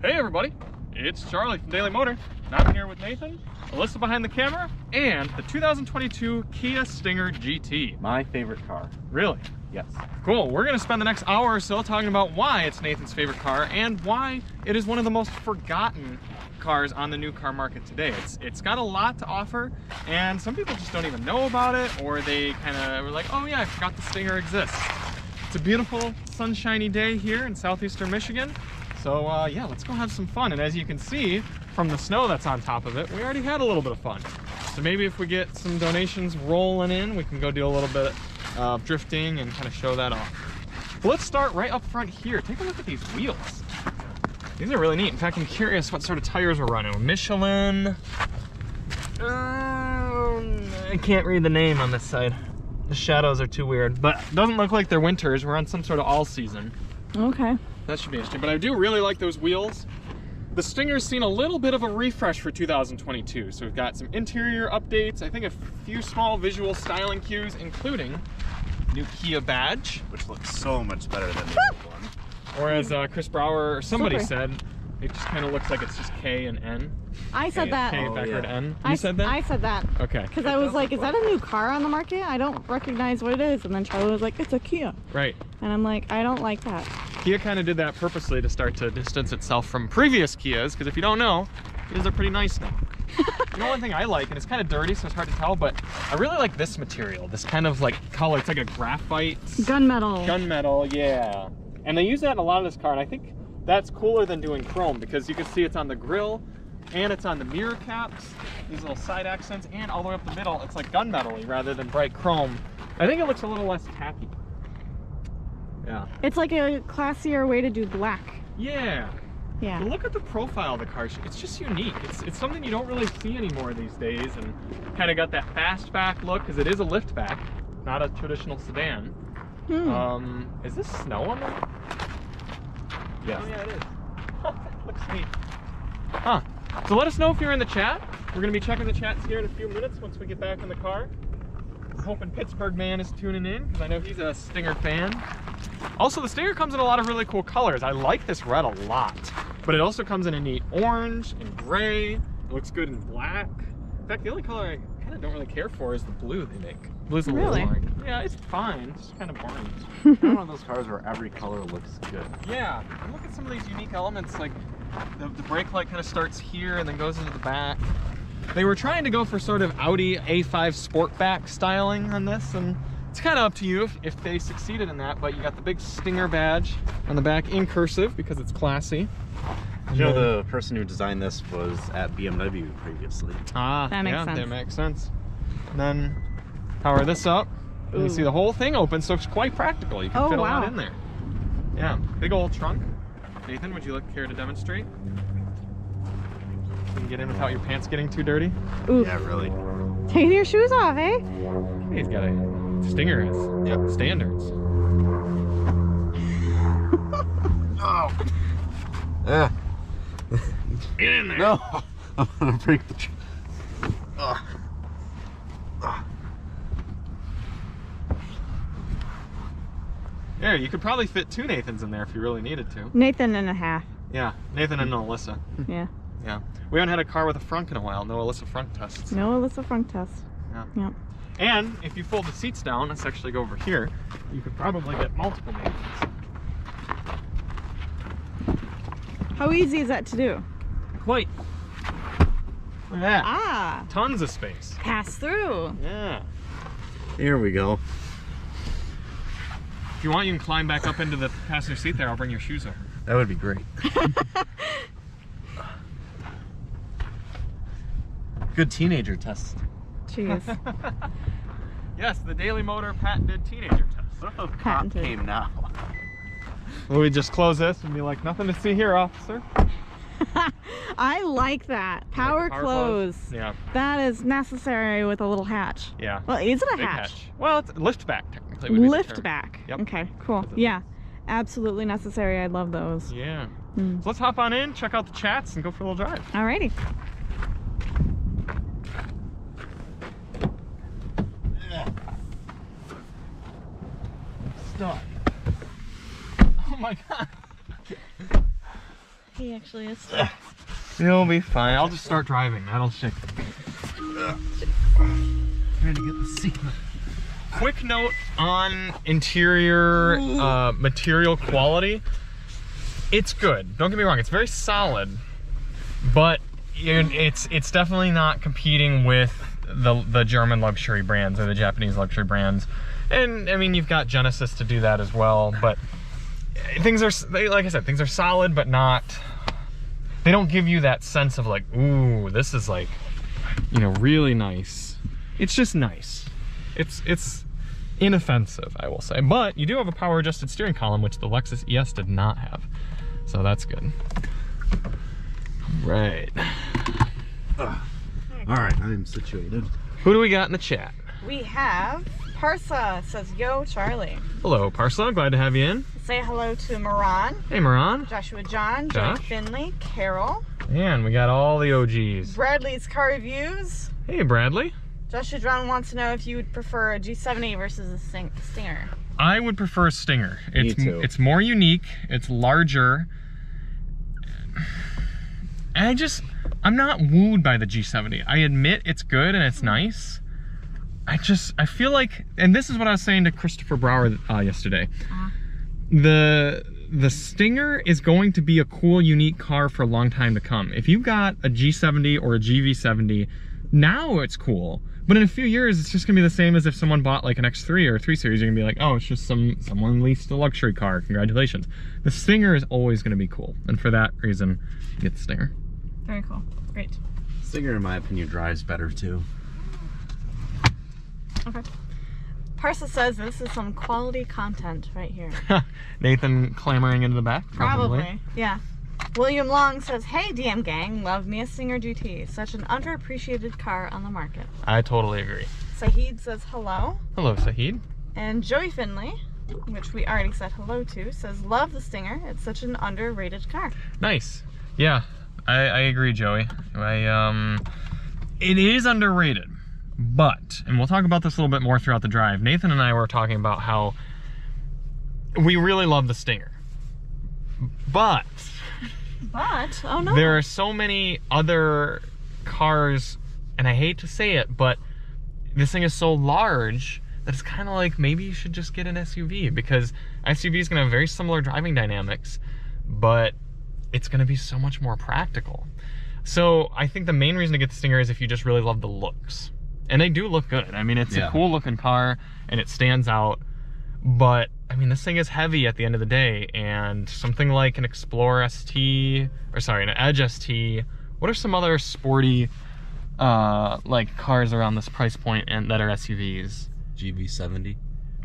Hey everybody, it's Charlie from Daily Motor. And I'm here with Nathan, Alyssa behind the camera, and the 2022 Kia Stinger GT. My favorite car. Really? Yes. Cool. We're going to spend the next hour or so talking about why it's Nathan's favorite car and why it is one of the most forgotten cars on the new car market today. It's got a lot to offer, and some people just don't even know about it, or they kind of were like, oh yeah, I forgot the Stinger exists. It's a beautiful sunshiny day here in southeastern Michigan. So yeah, let's go have some fun. And as you can see from the snow that's on top of it, we already had a little bit of fun. So maybe if we get some donations rolling in, we can go do a little bit of drifting and kind of show that off. But let's start right up front here. Take a look at these wheels. These are really neat. In fact, I'm curious what sort of tires we're running. Michelin. I can't read the name on this side. The shadows are too weird, but it doesn't look like they're winters. We're on some sort of all season. Okay. That should be interesting, but I do really like those wheels. The Stinger's seen a little bit of a refresh for 2022, so we've got some interior updates, I think a few small visual styling cues, including new Kia badge, Which looks so much better than the old one. or as Chris Brower or somebody said, it just kind of looks like it's just K and N. I said that. K Oh, backward yeah. N. You said that? I said that. Okay. Because I was like, is that a new car on the market? I don't recognize what it is. And then Charlie was like, it's a Kia. Right. And I'm like, I don't like that. Kia kind of did that purposely to start to distance itself from previous Kias, because if you don't know, Kias are pretty nice now. You know, one thing I like, and it's kind of dirty, so it's hard to tell, but I really like this material, this kind of like color. It's like a graphite. Gunmetal. Gunmetal, yeah. And they use that in a lot of this car, and I think that's cooler than doing chrome, because you can see it's on the grille, and it's on the mirror caps, these little side accents, and all the way up the middle, it's like gunmetal-y rather than bright chrome. I think it looks a little less tacky. Yeah. It's like a classier way to do black. Yeah. Yeah. But look at the profile of the car. It's just unique. It's something you don't really see anymore these days, and kind of got that fastback look, because it is a liftback, not a traditional sedan. Is this snow on there? Yes. Oh yeah, it is. Looks neat. Huh. So let us know if you're in the chat. We're going to be checking the chats here in a few minutes once we get back in the car. I'm hoping Pittsburgh Man is tuning in, because I know he's a Stinger fan. Also, the Stinger comes in a lot of really cool colors. I like this red a lot, but it also comes in a neat orange and gray. It looks good in black. In fact, the only color I kind of don't really care for is the blue they make. Blue's a little boring. Yeah, it's fine. It's just kind of boring. One of those cars where every color looks good. Yeah, and look at some of these unique elements, like the brake light kind of starts here and then goes into the back. They were trying to go for sort of Audi A5 Sportback styling on this, and it's kind of up to you if they succeeded in that, but you got the big Stinger badge on the back in cursive because it's classy. You know, the person who designed this was at BMW previously. Ah, that makes yeah, sense. That makes sense. And then power this up, and you see the whole thing open, so it's quite practical. You can fit a lot in there. Yeah, big old trunk. Nathan, would you care to demonstrate? You can get in without your pants getting too dirty. Ooh. Yeah, really. Take your shoes off, eh? He's got a Stinger has standards. Oh. Yeah. Get in there. No. I'm gonna break the. There, you could probably fit two Nathans in there if you really needed to. Nathan and a half. Yeah, Nathan and Alyssa. Yeah. Yeah. We haven't had a car with a frunk in a while. No Alyssa frunk tests. No Alyssa front test. Yeah. Yeah. And if you fold the seats down, let's actually go over here, you could probably get multiple Nathans. How easy is that to do? Quite. Look at that. Ah. Tons of space. Pass through. Yeah. Here we go. If you want, you can climb back up into the passenger seat there. I'll bring your shoes over. That would be great. Good teenager test. Jeez. Yes, the Daily Motor patented teenager test. What if a cop Patented. came now? Will we just close this and be like, nothing to see here, officer? I like that. Power, Like the close. Yeah. That is necessary with a little hatch. Yeah. Well, is it a Big hatch? Well, it's lift back technically. Would be the Lift term. back. Yep. Okay, cool. Yeah. Absolutely necessary. I love those. Yeah. So let's hop on in, check out the chats, and go for a little drive. Alrighty. Stop. Oh my god. He actually is. You'll be fine. I'll just start driving. That'll shake. Trying to get the seat. Quick note on interior material quality. It's good. Don't get me wrong. It's very solid, but it's definitely not competing with the German luxury brands or the Japanese luxury brands. And I mean, you've got Genesis to do that as well, but things are, like I said, things are solid, but not, they don't give you that sense of like, ooh, this is like, you know, really nice. It's just nice. It's inoffensive, I will say. But you do have a power adjusted steering column, which the Lexus ES did not have. So that's good. Right. All right, I am situated. Who do we got in the chat? We have Parsa says, yo, Charlie. Hello, Parsa. Glad to have you in. Say hello to Miran. Hey, Miran. Joshua John. Josh. Finley. Carol. Man, we got all the OGs. Bradley's Car Reviews. Hey, Bradley. Joshua John wants to know if you would prefer a G70 versus a Stinger. I would prefer a Stinger. Me too. It's more unique. It's larger. And I'm not wooed by the G70. I admit it's good and it's nice. I feel like, and this is what I was saying to Christopher Brower yesterday. The Stinger is going to be a cool, unique car for a long time to come. If you got a G70 or a GV70, now it's cool. But in a few years, it's just gonna be the same as if someone bought like an X3 or a 3 Series. You're gonna be like, oh, it's just someone leased a luxury car. Congratulations. The Stinger is always gonna be cool. And for that reason, get the Stinger. Very cool. Great. Stinger, in my opinion, drives better too. Okay. Parsa says this is some quality content right here. Nathan clamoring into the back, Probably. Yeah. William Long says, hey DM gang, love me a Stinger GT. Such an underappreciated car on the market. I totally agree. Sahid says hello. Hello, Sahid. And Joey Finley, which we already said hello to, says love the Stinger. It's such an underrated car. Nice. Yeah, I agree, Joey. It is underrated, but, and we'll talk about this a little bit more throughout the drive, Nathan and I were talking about how we really love the Stinger. But oh no. there are so many other cars, and I hate to say it, but this thing is so large that it's kind of like maybe you should just get an SUV, because SUV is going to have very similar driving dynamics, but it's going to be so much more practical. So I think the main reason to get the Stinger is if you just really love the looks. And they do look good. I mean, it's a cool looking car and it stands out, but I mean, this thing is heavy at the end of the day, and something like an Explorer ST, or sorry, an Edge ST, what are some other sporty like cars around this price point and that are SUVs? GV70.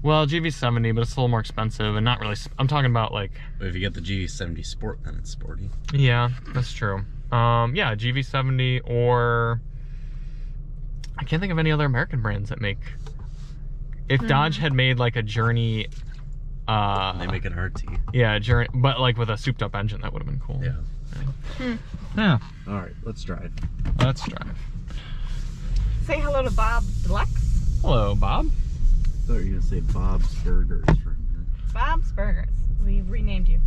Well, GV70, but it's a little more expensive and not really, I'm talking about like... But if you get the GV70 Sport, then it's sporty. Yeah, that's true. Yeah, GV70, or... I can't think of any other American brands that make... If Dodge had made like a Journey... they make an RT. Yeah, Journey, but like with a souped up engine, that would have been cool. Yeah. Yeah. All right, let's drive. Let's drive. Say hello to Bob Deluxe. Hello, Bob. I thought you were going to say Bob's Burgers for a minute. Bob's Burgers. We've renamed you.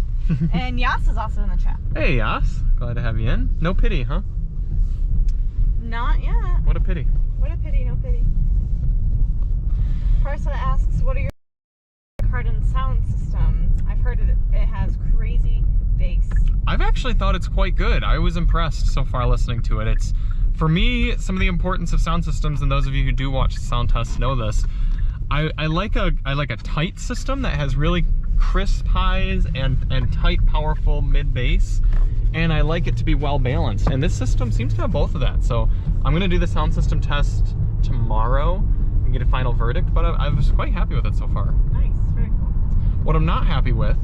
And Yas is also in the chat. Hey, Yas. Glad to have you in. No pity, huh? Not yet. What a pity. What a pity, no pity. Parsa asks, what are your Cardin sound system? I've heard it has crazy bass. I've actually thought it's quite good. I was impressed so far listening to it. It's, for me, some of the importance of sound systems, and those of you who do watch the sound tests know this, I like a tight system that has really crisp highs and tight, powerful mid bass, and I like it to be well balanced. And this system seems to have both of that. So I'm gonna do the sound system test tomorrow and get a final verdict. But I was quite happy with it so far. Nice, very cool. What I'm not happy with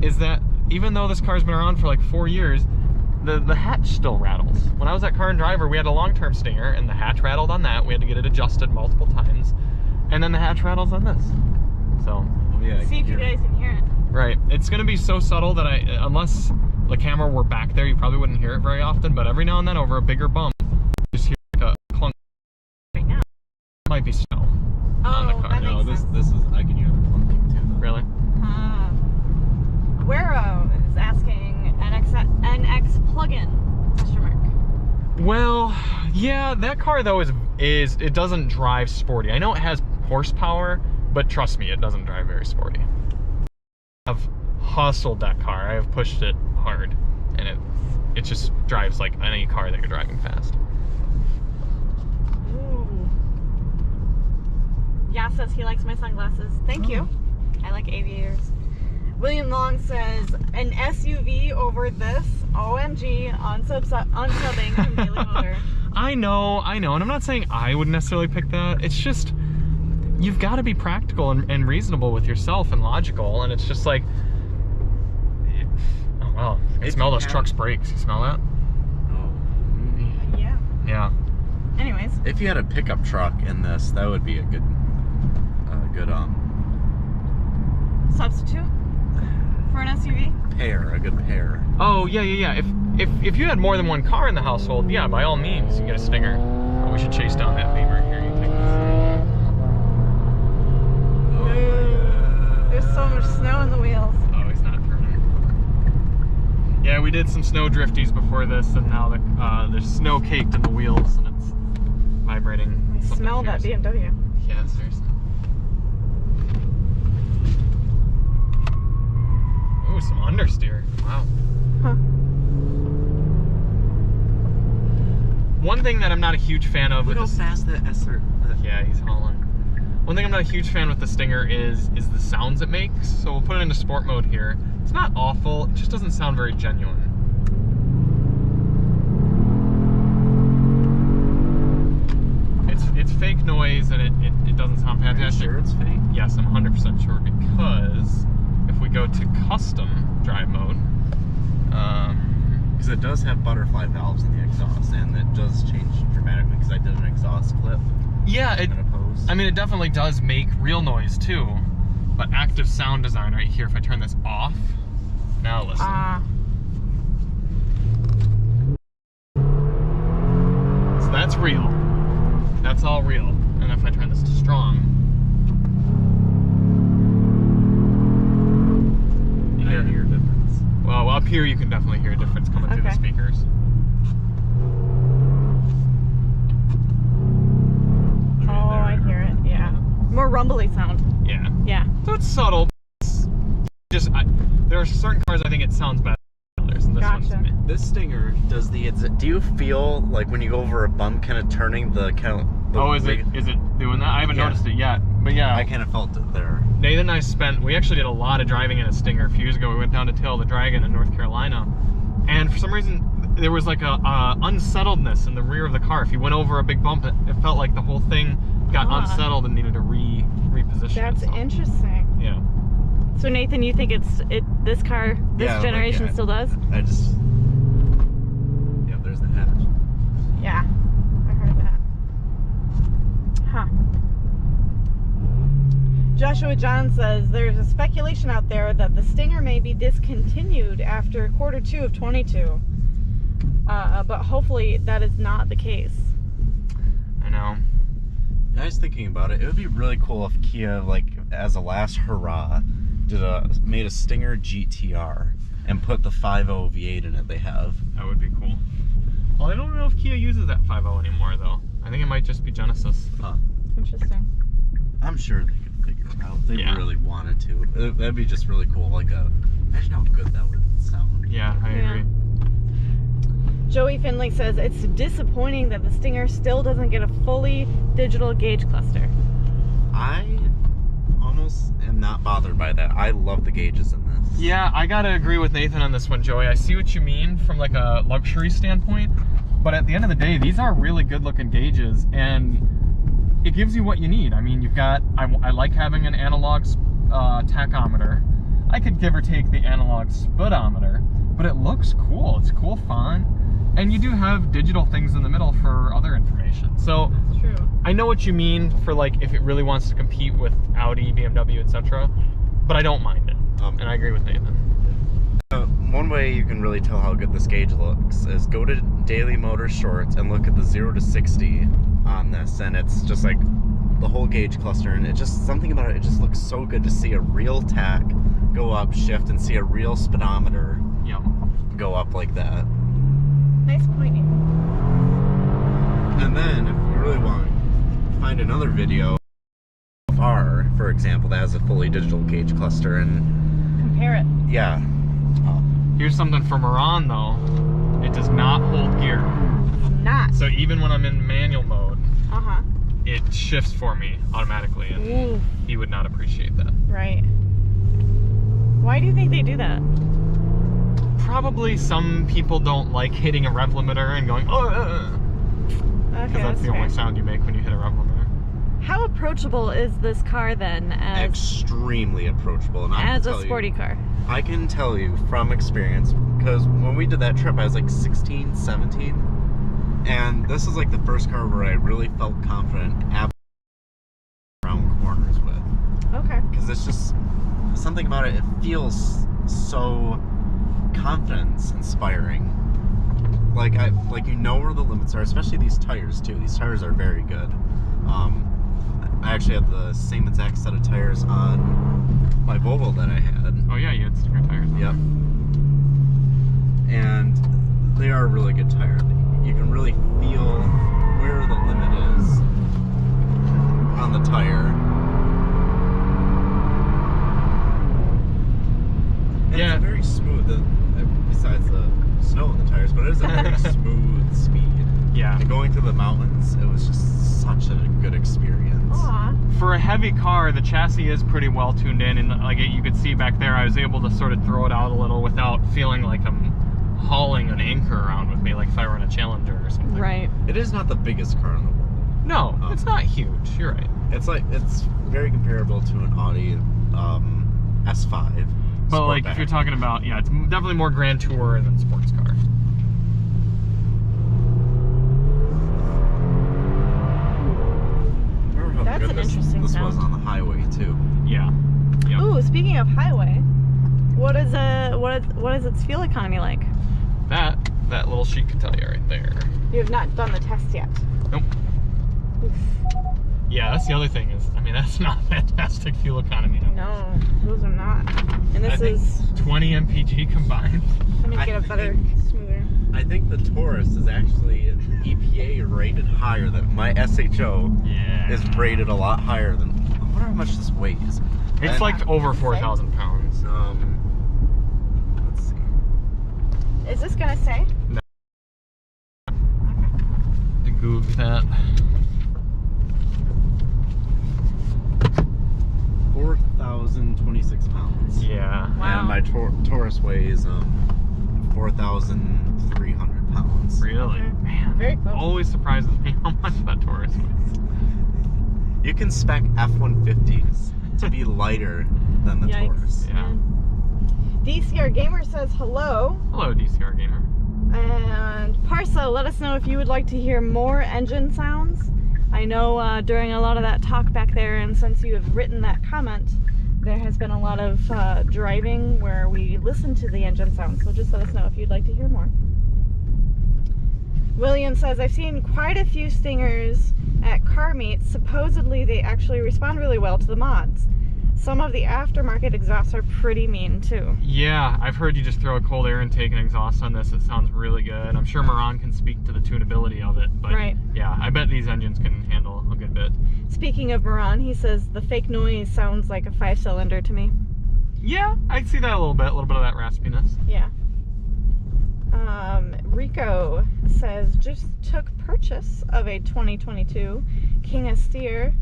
is that even though this car's been around for like 4 years, the hatch still rattles. When I was at Car and Driver, we had a long-term Stinger, and the hatch rattled on that. We had to get it adjusted multiple times. And then the hatch rattles on this. So, yeah, see if you guys can hear it. Right. It's going to be so subtle that unless the camera were back there, you probably wouldn't hear it very often. But every now and then over a bigger bump, you just hear like a clunk. Right now. It might be snow on the car. That No, makes this is, I can hear the clunking too. Really? Guero is asking NX Yeah, that car though is it doesn't drive sporty. I know it has horsepower, but trust me, it doesn't drive very sporty. I've hustled that car. I have pushed it hard, and it just drives like any car that you're driving fast. Ooh. Yeah, says he likes my sunglasses. Thank you. I like aviators. William Long says, an SUV over this? OMG, unsubbing from Daily Motor. I know, and I'm not saying I would necessarily pick that. It's just, you've got to be practical and reasonable with yourself and logical, and it's just like, oh wow, I can smell those truck's brakes. You smell that? Oh. Yeah. Yeah. Anyways. If you had a pickup truck in this, that would be a good substitute for an SUV? a good pair. Oh yeah. If you had more than one car in the household, yeah, by all means, you get a Stinger. Oh, we should chase down that Beamer. Here, you take this. There's so much snow in the wheels. Oh, he's not turning. Yeah, we did some snow drifties before this, and now there's snow caked in the wheels, and it's vibrating. I smell that BMW. Yeah, seriously. Ooh, some understeer. Wow. Huh. One thing that I'm not a huge fan of Look with how fast that SR. Yeah, he's hauling. One thing I'm not a huge fan with the Stinger is the sounds it makes. So we'll put it into sport mode here. It's not awful, it just doesn't sound very genuine. It's fake noise and it doesn't sound fantastic. Are you sure it's fake? Yes, I'm 100% sure, because if we go to custom drive mode, because it does have butterfly valves in the exhaust, and it does change dramatically. Because I did an exhaust clip. yeah, I mean, it definitely does make real noise too. But active sound design right here, if I turn this off, now listen. So that's real. That's all real. And if I turn this to strong, you hear a difference. Well, up here you can definitely hear a difference coming through the speakers. Oh, I hear it. Yeah. More rumbly sound. Yeah. Yeah. So it's subtle. It's just there are certain cars I think it sounds better than others, and this one's Gotcha. me. This Stinger does the. Do you feel like when you go over a bump, kind of turning the kind of? Oh, is it doing that? I haven't noticed it yet, but yeah. I kind of felt it there. Nathan and I we actually did a lot of driving in a Stinger a few years ago. We went down to Tail the Dragon in North Carolina, and for some reason there was like a unsettledness in the rear of the car. If you went over a big bump, it felt like the whole thing got unsettled and needed to reposition. That's itself. Interesting. Yeah. So Nathan, you think this car, this generation still does? I just. Yeah, there's the hatch. Yeah, I heard that. Huh. Joshua John says there's a speculation out there that the Stinger may be discontinued after Q2 of 22. But hopefully that is not the case. I know. I was thinking about it. It would be really cool if Kia, like, as a last hurrah, made a Stinger GTR and put the 5.0 V8 in it they have. That would be cool. Well, I don't know if Kia uses that 5.0 anymore, though. I think it might just be Genesis. Huh. Interesting. I'm sure they could figure it out if they really wanted to. That'd be just really cool. Like, imagine how good that would sound. Yeah, I agree. Joey Finley says it's disappointing that the Stinger still doesn't get a fully digital gauge cluster. I almost am not bothered by that. I love the gauges in this. Yeah, I gotta agree with Nathan on this one, Joey. I see what you mean from like a luxury standpoint, but at the end of the day, these are really good looking gauges, and it gives you what you need. I mean, you've got, I like having an analog tachometer. I could give or take the analog speedometer, but it looks cool. It's cool font. And you do have digital things in the middle for other information. So That's true. I know what you mean for like if it really wants to compete with Audi, BMW, etc. But I don't mind it. And I agree with Nathan. One way you can really tell how good this gauge looks is go to Daily Motor Shorts and look at the 0 to 60 on this, and it's just like the whole gauge cluster, and it just, something about it just looks so good to see a real tach go up, shift, and see a real speedometer go up like that. Nice pointing. And then if you really want to find another video of our, for example, that has a fully digital gauge cluster and Compare it. yeah. Here's something for Miran though. It does not hold gear. Not. So even when I'm in manual mode, Uh-huh. it shifts for me automatically, and Ooh. he would not appreciate that. Right. Why do you think they do that? Probably some people don't like hitting a rev limiter and going, oh, because Okay, that's the only fair. sound you make when you hit a rev limiter. How approachable is this car then as Extremely approachable. And a sporty car? I can tell you from experience, because when we did that trip, I was like 16, 17. And this is like the first car where I really felt confident around corners with. Okay. Because it's just something about it, it feels so confidence inspiring. Like you know where the limits are, especially these tires too. These tires are very good. I actually had the same exact set of tires on my Volvo that I had. Oh yeah, you had sticker tires on Yep. And they are a really good tire. You can really feel where the limit is on the tire. And Yeah. it's very smooth, besides the snow in the tires, but it is a very smooth speed. Yeah. And going through the mountains, it was just such a good experience. Aw. For a heavy car, the chassis is pretty well tuned in, and like you could see back there, I was able to sort of throw it out a little without feeling like I'm hauling an anchor around with me, like if I were in a Challenger or something. Right. It is not the biggest car in the world. No, it's not huge. You're right. It's very comparable to an Audi S5. But like if you're talking about, yeah, it's definitely more Grand Tour than sports car. That's an interesting This sound. was on the highway too. Yeah. Yep. Ooh, speaking of highway, what is its fuel economy like? That little sheet could tell you right there. You have not done the test yet. Nope. Oof. Yeah, that's the other thing is, I mean, that's not fantastic fuel economy. No, those are not. And this is. 20 mpg combined. Let me get a better, smoother. I think the Taurus is actually EPA rated higher than my SHO. Yeah. Is rated a lot higher than. I wonder how much this weighs. It's And- like over 4,000 pounds. Let's see. Is this gonna say? No. To Goog that. 4,026 pounds. Yeah. Wow. And my Taurus weighs 4,300 pounds. Really? Okay. Man. Very close. Always surprises me how much that Taurus weighs. You can spec F-150s to be lighter than the Yikes. Taurus. Yeah. DCR Gamer says hello. Hello, DCR Gamer. And Parsa, let us know if you would like to hear more engine sounds. I know during a lot of that talk back there, and since you have written that comment, there has been a lot of driving where we listen to the engine sounds, so just let us know if you'd like to hear more. William says, I've seen quite a few Stingers at car meets. Supposedly they actually respond really well to the mods. Some of the aftermarket exhausts are pretty mean too. Yeah, I've heard you just throw a cold air intake and exhaust on this. It sounds really good. I'm sure Miran can speak to the tunability of it, but Right. yeah, I bet these engines can handle a good bit. Speaking of Miran, he says the fake noise sounds like a 5-cylinder to me. Yeah, I see that a little bit of that raspiness. Yeah. Rico says, just took purchase of a 2022 Kia Stinger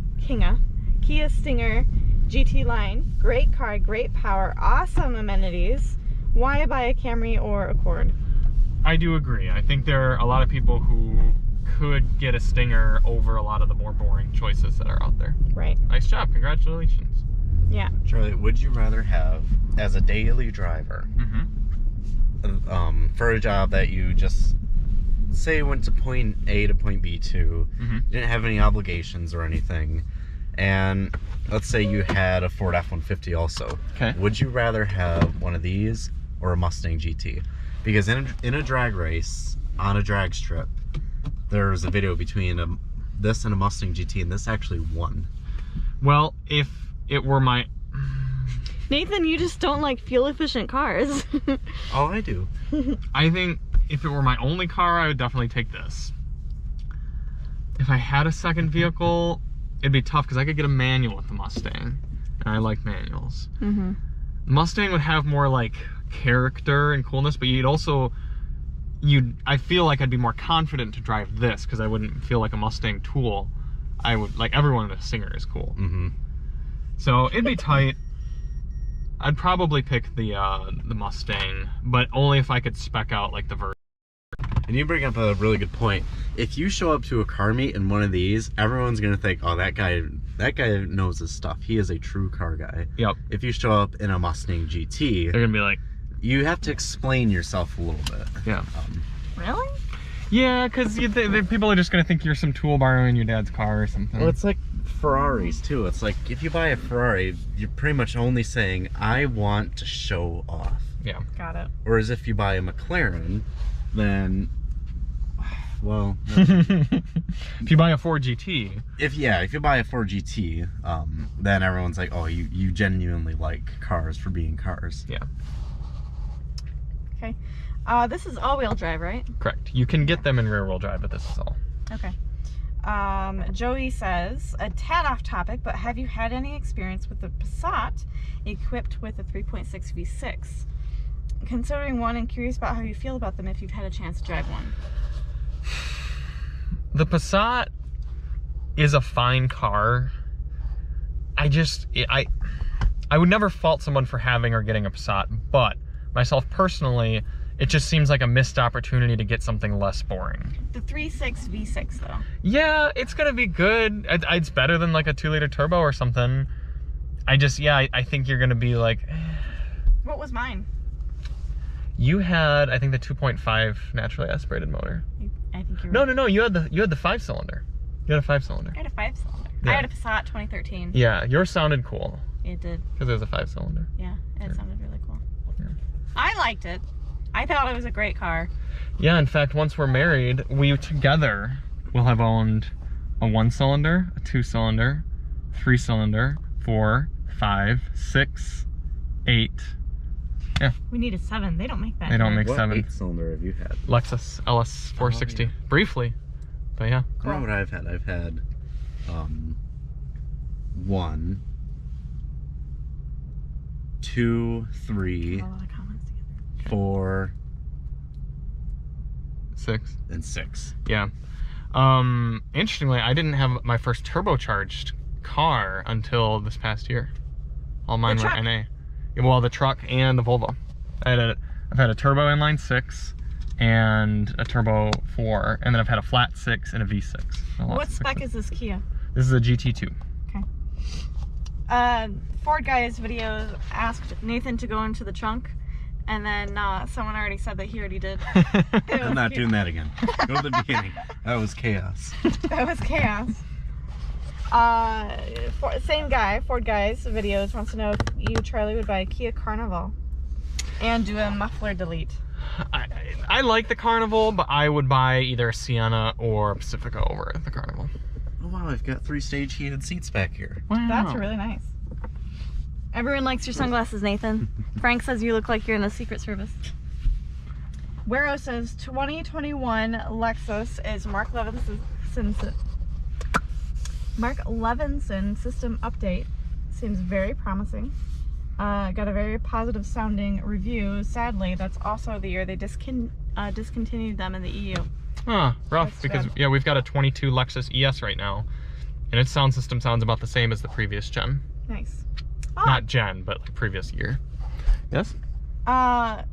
GT line. Great car, great power, awesome amenities. Why buy a Camry or Accord? I do agree. I think there are a lot of people who could get a Stinger over a lot of the more boring choices that are out there. Right. Nice job. Congratulations. Yeah. Charlie, would you rather have, as a daily driver, for a job that you just, say, went to point A to point B to, didn't have any obligations or anything, and let's say you had a Ford F-150 also. Okay. Would you rather have one of these or a Mustang GT? Because in a drag race, on a drag strip, there's a video between this and a Mustang GT, and this actually won. Well, if it were my... Nathan, you just don't like fuel efficient cars. Oh, I do. I think if it were my only car, I would definitely take this. If I had a second vehicle, it'd be tough because I could get a manual with the Mustang, and I like manuals. Mm-hmm. Mustang would have more like character and coolness, but I feel like I'd be more confident to drive this because I wouldn't feel like a Mustang tool. I would like everyone in a Singer is cool. Mm-hmm. So it'd be tight. I'd probably pick the Mustang, but only if I could spec out like the version. And you bring up a really good point. If you show up to a car meet in one of these, everyone's gonna think, oh, that guy knows his stuff. He is a true car guy. Yep. If you show up in a Mustang GT, They're gonna be like, you have to explain yourself a little bit. yeah. Really? Yeah, because people are just gonna think you're some tool borrowing your dad's car or something. Well, it's like Ferraris too. It's like if you buy a Ferrari, you're pretty much only saying, I want to show off. Yeah. Got it. Whereas if you buy a McLaren, then, well, if you buy a Ford GT, if you buy a Ford GT, then everyone's like, oh, you genuinely like cars for being cars. yeah, Okay. This is all-wheel drive, right? correct. You can get them in rear-wheel drive, but this is all. Okay. Joey says, a tad off topic, but have you had any experience with the Passat equipped with a 3.6 V6? Considering one and curious about how you feel about them if you've had a chance to drive one. The Passat is a fine car. I would never fault someone for having or getting a Passat, but myself personally, it just seems like a missed opportunity to get something less boring. The 3.6 V6 though. Yeah, it's gonna be good. It's better than like a 2-liter turbo or something. I think you're gonna be like, What was mine? you had, I think, the 2.5 naturally aspirated motor. I think you're No, right. you had the 5-cylinder. You had a 5-cylinder. I had a 5-cylinder. Yeah. I had a Passat 2013. Yeah, yours sounded cool It did. because it was a 5-cylinder. Yeah, it sounded really cool. Yeah. I liked it. I thought it was a great car. Yeah, in fact, once we're married, we together will have owned a 1-cylinder, a 2-cylinder, 3-cylinder, 4, 5, 6, 8. Yeah. We need a 7. They don't make that. They don't make What 7. 8-cylinder have you had? Lexus LS 460. Oh, yeah. Briefly. But yeah. I don't know what I've had. I've had 1, 2, 3, A lot of comments together. 4, 6. and 6. Yeah. Interestingly, I didn't have my first turbocharged car until this past year. All mine The were truck? NA. Yeah, well, the truck and the Volvo. I've had a turbo inline 6 and a turbo 4, and then I've had a flat 6 and a V6. What spec is this Kia? This is a GT2. Okay. Ford Guy's video asked Nathan to go into the trunk, and then someone already said that he already did. I'm not doing that again. Go to the beginning. That was chaos. That was chaos. Same guy, Ford Guy's videos, wants to know if you, Charlie, would buy a Kia Carnival and do a muffler delete. I like the Carnival, but I would buy either a Sienna or a Pacifica over the Carnival. Oh wow, I've got 3-stage heated seats back here. Wow. That's really nice. Everyone likes your sunglasses, Nathan. Frank says you look like you're in the Secret Service. Wero says 2021 Lexus is Mark Levinson system update. Seems very promising. Got a very positive sounding review. Sadly, that's also the year they discontinued them in the EU. Huh, rough, That's because bad. yeah, we've got a 22 Lexus ES right now, and its sound system sounds about the same as the previous gen. Nice. Not gen, but like previous year. Yes?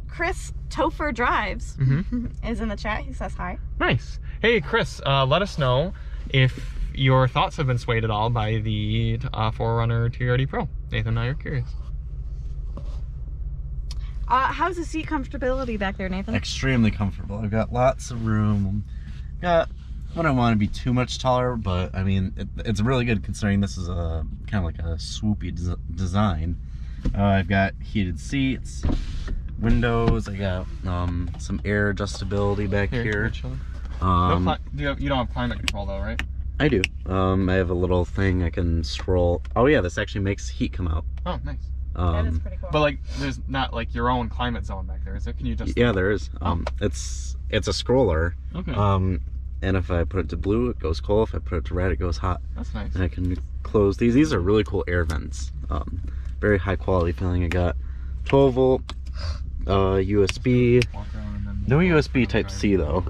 Chris Topher Drives Mm-hmm. is in the chat. He says hi. Nice. Hey, Chris, let us know if your thoughts have been swayed at all by the 4Runner TRD Pro. Nathan and I are curious. How's the seat comfortability back there, Nathan? Extremely comfortable. I've got lots of room. I don't want to be too much taller, but I mean, it's really good considering this is a kind of like a swoopy design. I've got heated seats, windows. I got some air adjustability back here. You don't have climate control though, right? I do. I have a little thing I can scroll. Oh yeah, this actually makes heat come out. Oh, nice. That is pretty cool. But like, there's not like your own climate zone back there, is there? Can you just? Yeah, there is. It's a scroller. Okay. and if I put it to blue, it goes cold. If I put it to red, it goes hot. That's nice. And I can close these. These are really cool air vents. Very high quality feeling. I got 12 volt USB. No USB Type C though.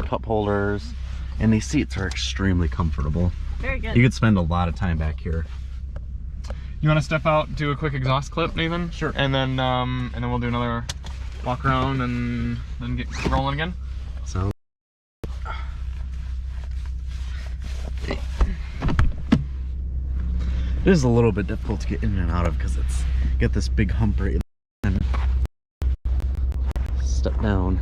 Cup holders, and these seats are extremely comfortable. Very good. You could spend a lot of time back here. You want to step out, do a quick exhaust clip, Nathan? Sure. And then we'll do another walk around and then get rolling again. So. It is a little bit difficult to get in and out of because it's got this big hump right there. And step down.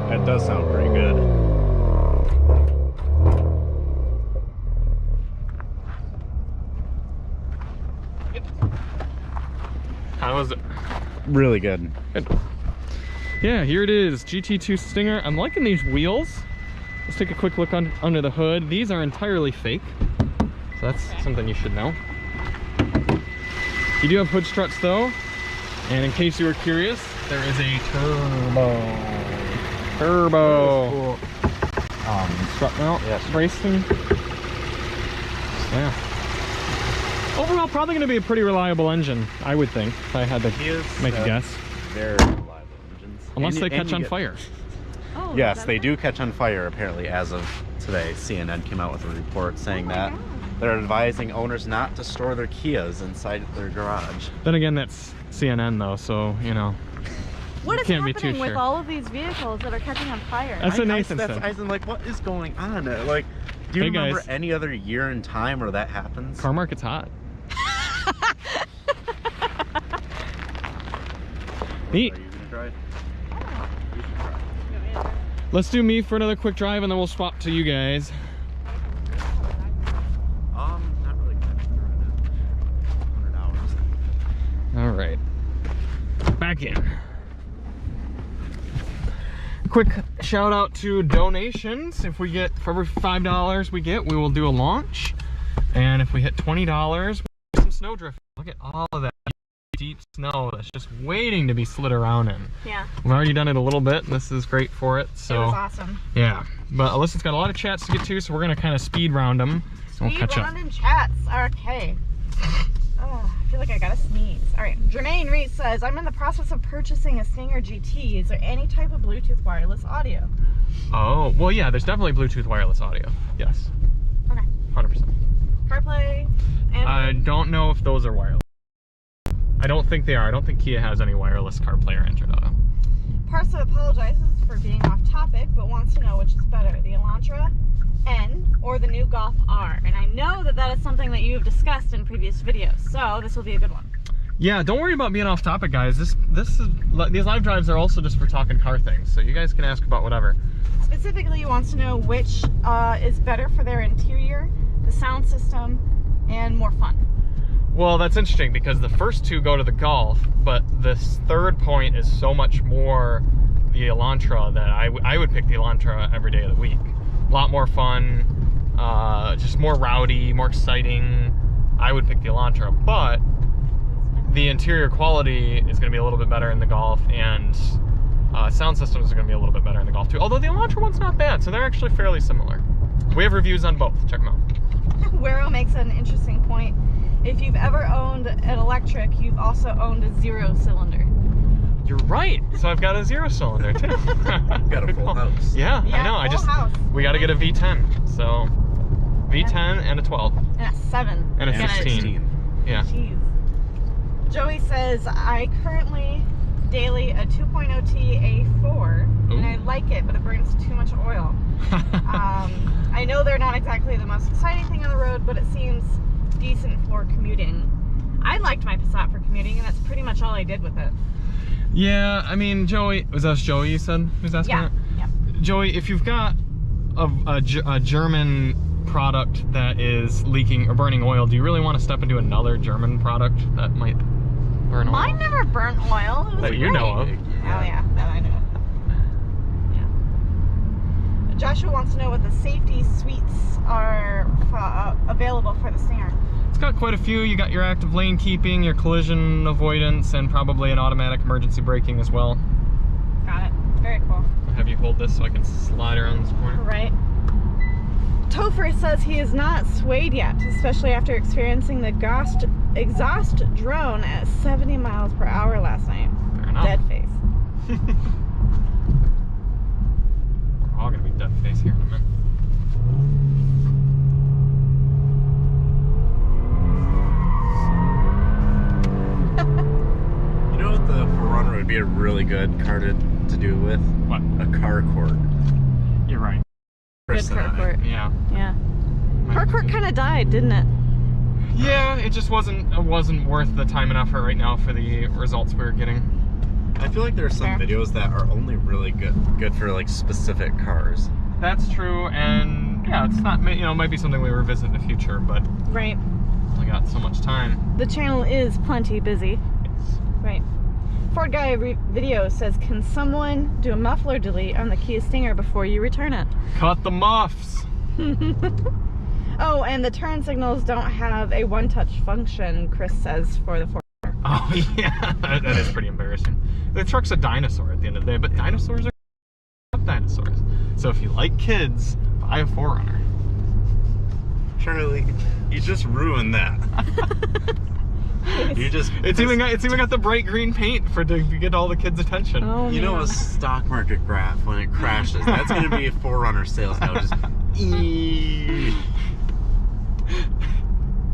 That does sound pretty good. How was it? Really good. Good. Yeah, here it is, GT2 Stinger. I'm liking these wheels. Let's take a quick look under the hood. These are entirely fake, so that's something you should know. You do have hood struts though, and in case you were curious, there is a turbo strut mount, brace thing. Yeah. Overall, probably going to be a pretty reliable engine, I would think, if I had to make a guess. Very reliable engines. Unless they catch on fire. Oh, Yes, they do catch on fire, apparently, as of today. CNN came out with a report saying that. They're advising owners not to store their Kias inside their garage. Then again, that's CNN though, so, you know. What is Can't be too happening with sure. all of these vehicles that are catching on fire? That's what Nathan said. I'm like, what is going on? Like, do you Hey, remember guys. any other year and time where that happens? Car market's hot. Neat. Are you gonna drive? Let's do me for another quick drive and then we'll swap to you guys. Not really much right now. 100 hours. All right. Back in. Quick shout out to donations. If we get, for every $5 we get, we will do a launch. And if we hit $20, we'll do some snow drift. Look at all of that deep snow that's just waiting to be slid around in. Yeah. We've already done it a little bit. This is great for it. So It was awesome. yeah, but Alyssa's got a lot of chats to get to, so we're gonna kind of speed round them. We'll catch up. Speed chats. Okay. Oh, I feel like I gotta sneeze. All right. Jermaine Reese says, I'm in the process of purchasing a Stinger GT. Is there any type of Bluetooth wireless audio? Oh, well, yeah, there's definitely Bluetooth wireless audio. Yes. Okay. 100%. CarPlay. And I don't know if those are wireless. I don't think they are. I don't think Kia has any wireless CarPlay or Android Auto. Parsa apologizes for being off topic, but wants to know which is better, the Elantra N or the new Golf R. And I know that that is something that you have discussed in previous videos, so this will be a good one. Yeah, don't worry about being off topic, guys. These live drives are also just for talking car things, so you guys can ask about whatever. Specifically, he wants to know which is better for their interior, the sound system, and more fun. Well, that's interesting because the first two go to the Golf, but this third point is so much more the Elantra that I would pick the Elantra every day of the week. A lot more fun, just more rowdy, more exciting. I would pick the Elantra, but the interior quality is going to be a little bit better in the Golf, and sound systems are going to be a little bit better in the Golf too. Although the Elantra one's not bad, so they're actually fairly similar. We have reviews on both. Check them out. Wero makes an interesting point. If you've ever owned an electric, you've also owned a zero cylinder. You're right. So I've got a zero cylinder too. Got a full house. Yeah, I know. Full house. We got to get a V10. So V10 and a 12 And a 7. and a 16. Yeah. Jeez. Joey says, I currently daily a 2.0T A4, and I like it, but it burns too much oil. I know they're not exactly the most exciting thing on the road, but it seems decent for commuting. I liked my Passat for commuting, and that's pretty much all I did with it. Yeah, I mean, Joey, was that Joey you said who's asking that? Yeah. Joey, if you've got a German product that is leaking or burning oil, do you really want to step into another German product that might burn oil? Mine never burnt oil. It was That you know of. Oh yeah, that I know. Joshua wants to know what the safety suites are available for the Stinger. It's got quite a few. You got your active lane keeping, your collision avoidance, and probably an automatic emergency braking as well. Got it. Very cool. I'll have you hold this so I can slide around this corner. Right. Topher says he is not swayed yet, especially after experiencing the exhaust drone at 70 miles per hour last night. Fair enough. Dead face. We're all gonna be dead face here in a minute. You know what the 4Runner would be a really good car to do with? What? A car court. You're right. Good car court. Yeah. Yeah. Car court kind of died, didn't it? Yeah, it just wasn't worth the time and effort right now for the results we were getting. I feel like there are some videos that are only really good for like specific cars. That's true, and yeah, it's not, you know, it might be something we revisit in the future, but Right. only got so much time. The channel is plenty busy. Yes. Right. Ford Guy Video says, can someone do a muffler delete on the Kia Stinger before you return it? Cut the muffs! Oh, and the turn signals don't have a one-touch function, Chris says, for the Ford. Oh yeah, that is pretty embarrassing. The truck's a dinosaur at the end of the day, but dinosaurs are dinosaurs. So if you like kids, buy a 4Runner. Charlie, you just ruined that. You just It's even got the bright green paint to get all the kids' attention. Oh, you know a stock market graph when it crashes. That's gonna be a 4Runner sales now. Just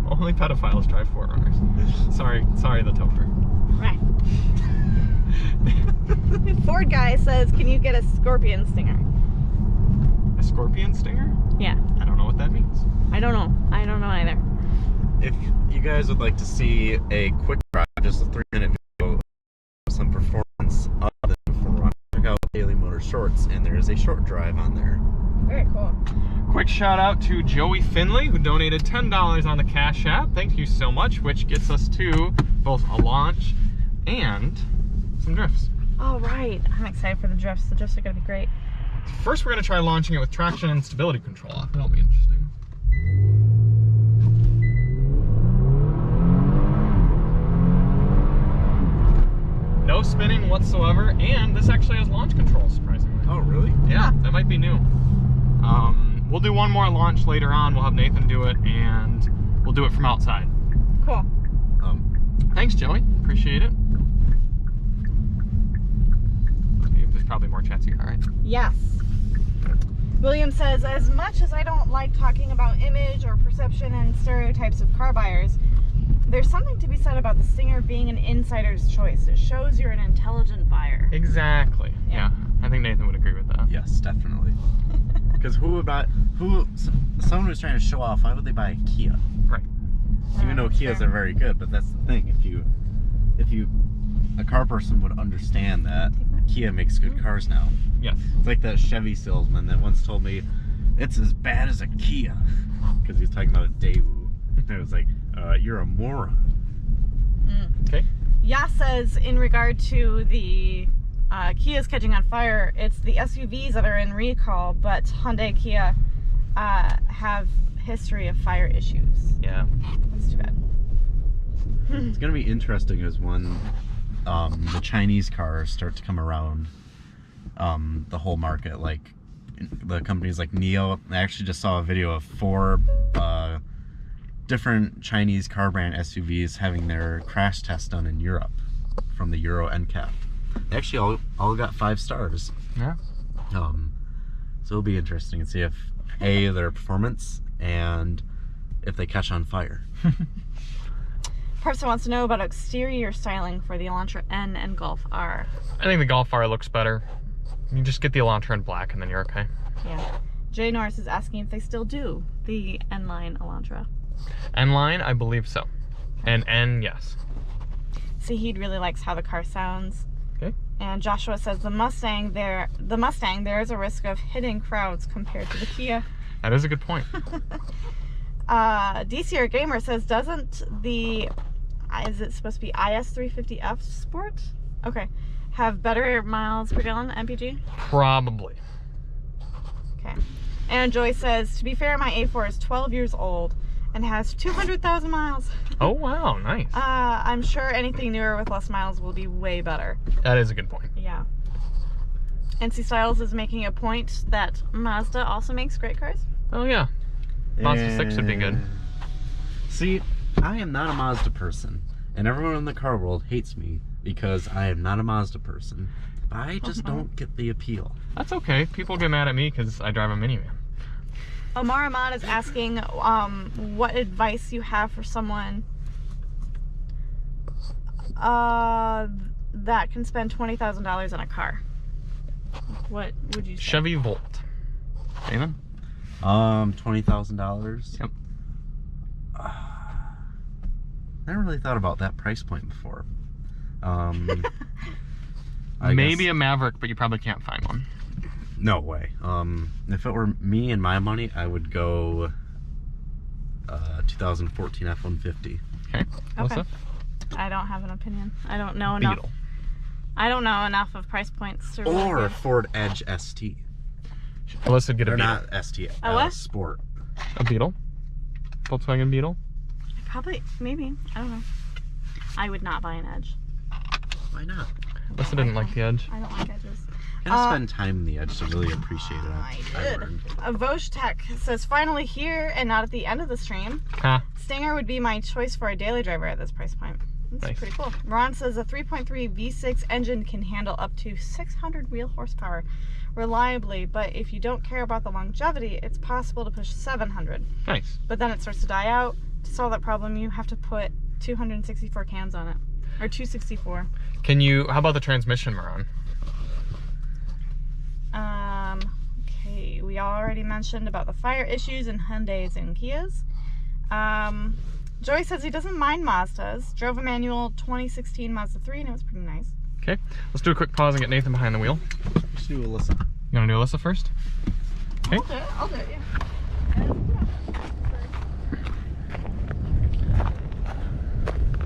Only pedophiles drive 4Runners. Sorry, the Topher. Right. Ford Guy says, can you get a Scorpion Stinger? A Scorpion Stinger? Yeah. I don't know what that means. I don't know either. if you guys would like to see a quick drive, just a 3-minute video of some performance other than 4Runner, check out Daily Motor Shorts, and there is a short drive on there. Very cool. Quick shout out to Joey Finley, who donated $10 on the Cash App. Thank you so much, which gets us to both a launch and some drifts. All right, I'm excited for the drifts. The drifts are gonna be great. First, we're gonna try launching it with traction and stability control off. That'll be interesting. No spinning whatsoever, and this actually has launch control, surprisingly. Oh, really? Yeah, that might be new. We'll do one more launch later on.'ll have Nathan do it, and we'll do it from outside. Cool. Thanks, Joey. Appreciate it. There's probably more chats here, all right? Yes. William says, as much as I don't like talking about image or perception and stereotypes of car buyers, there's something to be said about the Stinger being an insider's choice. It shows you're an intelligent buyer. Exactly. Yeah. I think Nathan would agree with that. Yes, definitely. Because someone who's trying to show off, why would they buy a Kia? Right. Even though Kias are very good, but that's the thing. If a car person would understand that Kia makes good cars now. Yes. It's like that Chevy salesman that once told me it's as bad as a Kia, because he was talking about a Daewoo. And I was like, you're a moron. Okay. Yas says, in regard to the Kias catching on fire, it's the SUVs that are in recall, but Hyundai, Kia have history of fire issues. Yeah. That's too bad. It's gonna be interesting as when the Chinese cars start to come around the whole market, like the companies like NIO. I actually just saw a video of 4 different Chinese car brand SUVs having their crash test done in Europe from the Euro NCAP. They actually all got 5 stars. Yeah. So it'll be interesting to see if their performance and if they catch on fire. Person wants to know about exterior styling for the Elantra N and Golf R. I think the Golf R looks better. You just get the Elantra in black and then you're okay. Yeah. Jay Norris is asking if they still do the N-line Elantra. N-line, I believe so. And N, yes. Saheed really likes how the car sounds. Okay. And Joshua says the Mustang, there is a risk of hitting crowds compared to the Kia. That is a good point. DCR Gamer says, doesn't the, is it supposed to be IS350F Sport? Okay. Have better miles per gallon MPG? Probably. Okay. And Joy says, to be fair, my A4 is 12 years old and has 200,000 miles. Oh, wow, nice. I'm sure anything newer with less miles will be way better. That is a good point. Yeah. NC Styles is making a point that Mazda also makes great cars. Oh, yeah. Mazda 6 would be good. See, I am not a Mazda person, and everyone in the car world hates me because I am not a Mazda person. I just don't get the appeal. That's okay. People get mad at me because I drive a minivan. Omar Ahmad is asking what advice you have for someone that can spend $20,000 on a car. What would you say? Chevy Volt. Damon? $20,000. Yep. I never really thought about that price point before. Maybe a Maverick, but you probably can't find one. No way. If it were me and my money, I would go 2014 F-150. Okay. Melissa? I don't have an opinion. I don't know enough. Beetle. I don't know enough of price points to really Or give. Ford Edge ST. Melissa, get a Or Beetle. not ST. A what? Sport. A Beetle? Volkswagen Beetle? Probably, maybe. I don't know. I would not buy an Edge. Why not? Melissa didn't like the Edge. I don't like Edges. Gotta spend time in the Edge to really appreciate it. I learned. did. Voj Tech says, finally here and not at the end of the stream. Ha. Stinger would be my choice for a daily driver at this price point. That's Nice. pretty cool. Ron says a 3.3 V6 engine can handle up to 600 wheel horsepower reliably, but if you don't care about the longevity, it's possible to push 700. Nice. But then it starts to die out. To solve that problem, you have to put 264 cans on it. Or 264. Can you, how about the transmission, Miran? Okay, we already mentioned about the fire issues in Hyundais and Kias. Joey says he doesn't mind Mazdas. Drove a manual 2016 Mazda 3 and it was pretty nice. Okay, let's do a quick pause and get Nathan behind the wheel. Let's do Alyssa. You want to do Alyssa first? Okay. I'll do it, yeah.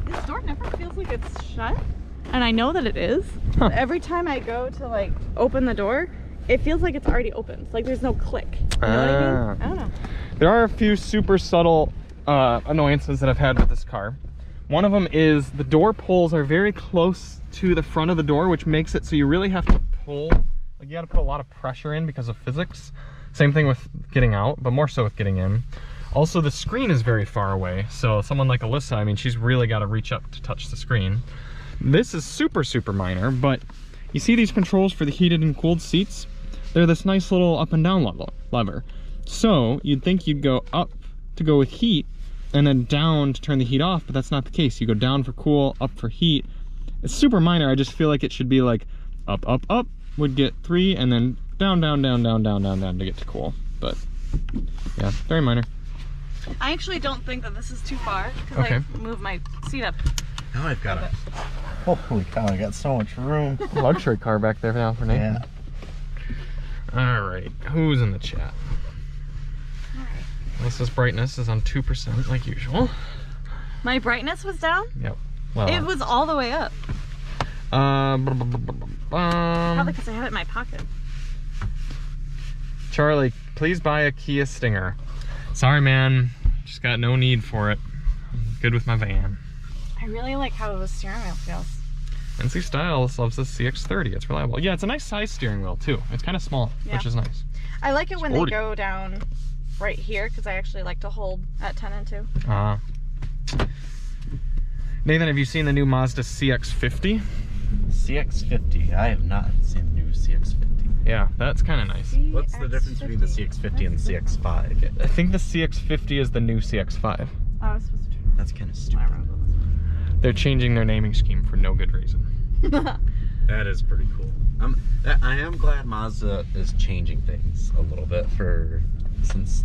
This door never feels like it's shut. And I know that it is. Huh. But every time I go to like open the door, it feels like it's already opened. Like there's no click. You know what I mean? I don't know. There are a few super subtle annoyances that I've had with this car. One of them is the door pulls are very close to the front of the door, which makes it so you really have to pull, like you got to put a lot of pressure in because of physics. Same thing with getting out, but more so with getting in. Also, the screen is very far away, so someone like Alyssa, I mean, she's really got to reach up to touch the screen. This is super, super minor, but you see these controls for the heated and cooled seats? They're this nice little up and down lever. So you'd think you'd go up to go with heat and then down to turn the heat off, but that's not the case. You go down for cool, up for heat. It's super minor. I just feel like it should be like up, up, up would get 3 and then down, down, down, down, down, down, down to get to cool. But yeah, very minor. I actually don't think that this is too far because Okay. I moved my seat up. Now I've got it. Holy cow, I got so much room. Luxury car back there now for Nathan. Yeah. All right, who's in the chat? Alyssa's brightness is on 2% like usual. My brightness was down? Yep. Well, It was all the way up. Probably because I had it in my pocket. Charlie, please buy a Kia Stinger. Sorry, man. Just got no need for it. I'm good with my van. I really like how the steering wheel feels. NC Styles loves the CX-30. It's reliable. Yeah, it's a nice size steering wheel too. It's kind of small, Yeah. which is nice. I like it when Sporty. they go down right here because I actually like to hold at 10 and 2. Nathan, have you seen the new Mazda CX-50? CX-50. I have not seen the new CX-50. Yeah, that's kind of nice. What's the difference between the CX-50 and the CX-5? I think the CX-50 is the new CX-5. I was supposed to That's kind of stupid. They're changing their naming scheme for no good reason. That is pretty cool. I am glad Mazda is changing things a little bit since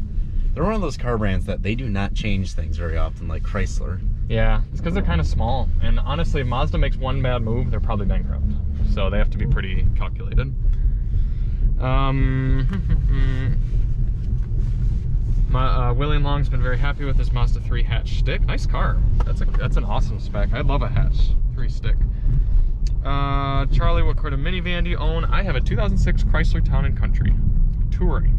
they're one of those car brands that they do not change things very often, like Chrysler. Yeah, it's because they're kind of small. And honestly, if Mazda makes one bad move, they're probably bankrupt. So they have to be pretty calculated. William Long's been very happy with his Mazda 3 hatch stick. Nice car. That's an awesome spec. I'd love a hatch 3 stick. Charlie, what kind of minivan do you own? I have a 2006 Chrysler Town & Country Touring.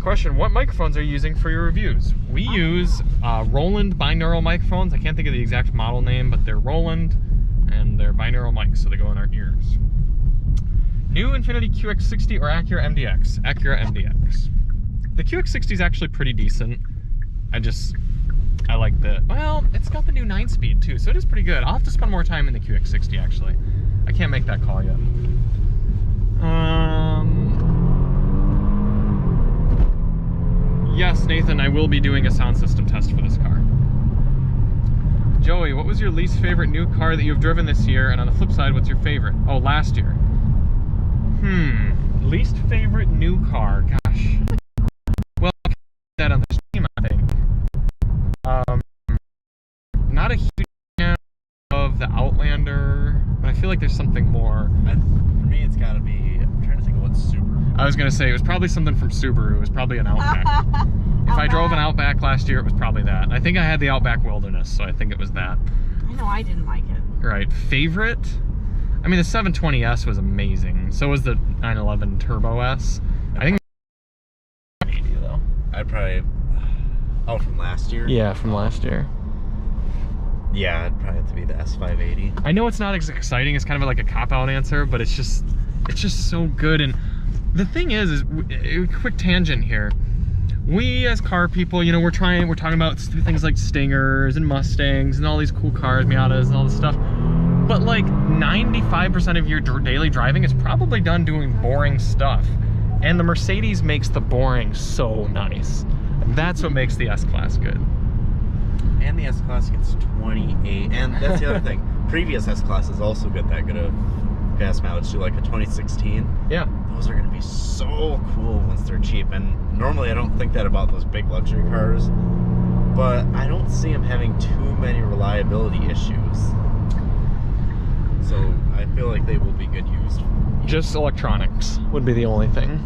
question, what microphones are you using for your reviews? We use Roland binaural microphones. I can't think of the exact model name, but they're Roland and they're binaural mics, so they go in our ears. New Infiniti QX60 or Acura MDX? Acura MDX. The QX60 is actually pretty decent. I like the, well, it's got the new 9-speed too, so it is pretty good. I'll have to spend more time in the QX60 actually. I can't make that call yet. Yes, Nathan, I will be doing a sound system test for this car. Joey, what was your least favorite new car that you've driven this year? And on the flip side, what's your favorite? Oh, last year. Least favorite new car, gosh. Well, I'll put that on the stream, I think. Not a huge fan of the Outlander, but I feel like there's something more. For me, it's gotta be, I'm trying to think of what Subaru. I was gonna say, it was probably something from Subaru. It was probably an Outback. If I drove an Outback last year, it was probably that. I think I had the Outback Wilderness, so I think it was that. I know I didn't like it. Right. Favorite? I mean, the 720S was amazing. So was the 911 Turbo S. I think 80 though. I'd probably, oh, from last year? Yeah, from last year. Yeah, it'd probably have to be the S580. I know it's not as exciting. It's kind of like a cop-out answer, but it's just so good. And the thing is quick tangent here. We as car people, you know, we're talking about things like Stingers and Mustangs and all these cool cars, Miatas and all this stuff. But like 95% of your daily driving is probably done doing boring stuff. And the Mercedes makes the boring so nice. That's what makes the S-Class good. And the S-Class gets 28, and that's the other thing. Previous S-Classes also get that good of gas mileage to, like a 2016. Yeah. Those are going to be so cool once they're cheap, and normally I don't think that about those big luxury cars, but I don't see them having too many reliability issues. So I feel like they will be good used. Just electronics would be the only thing.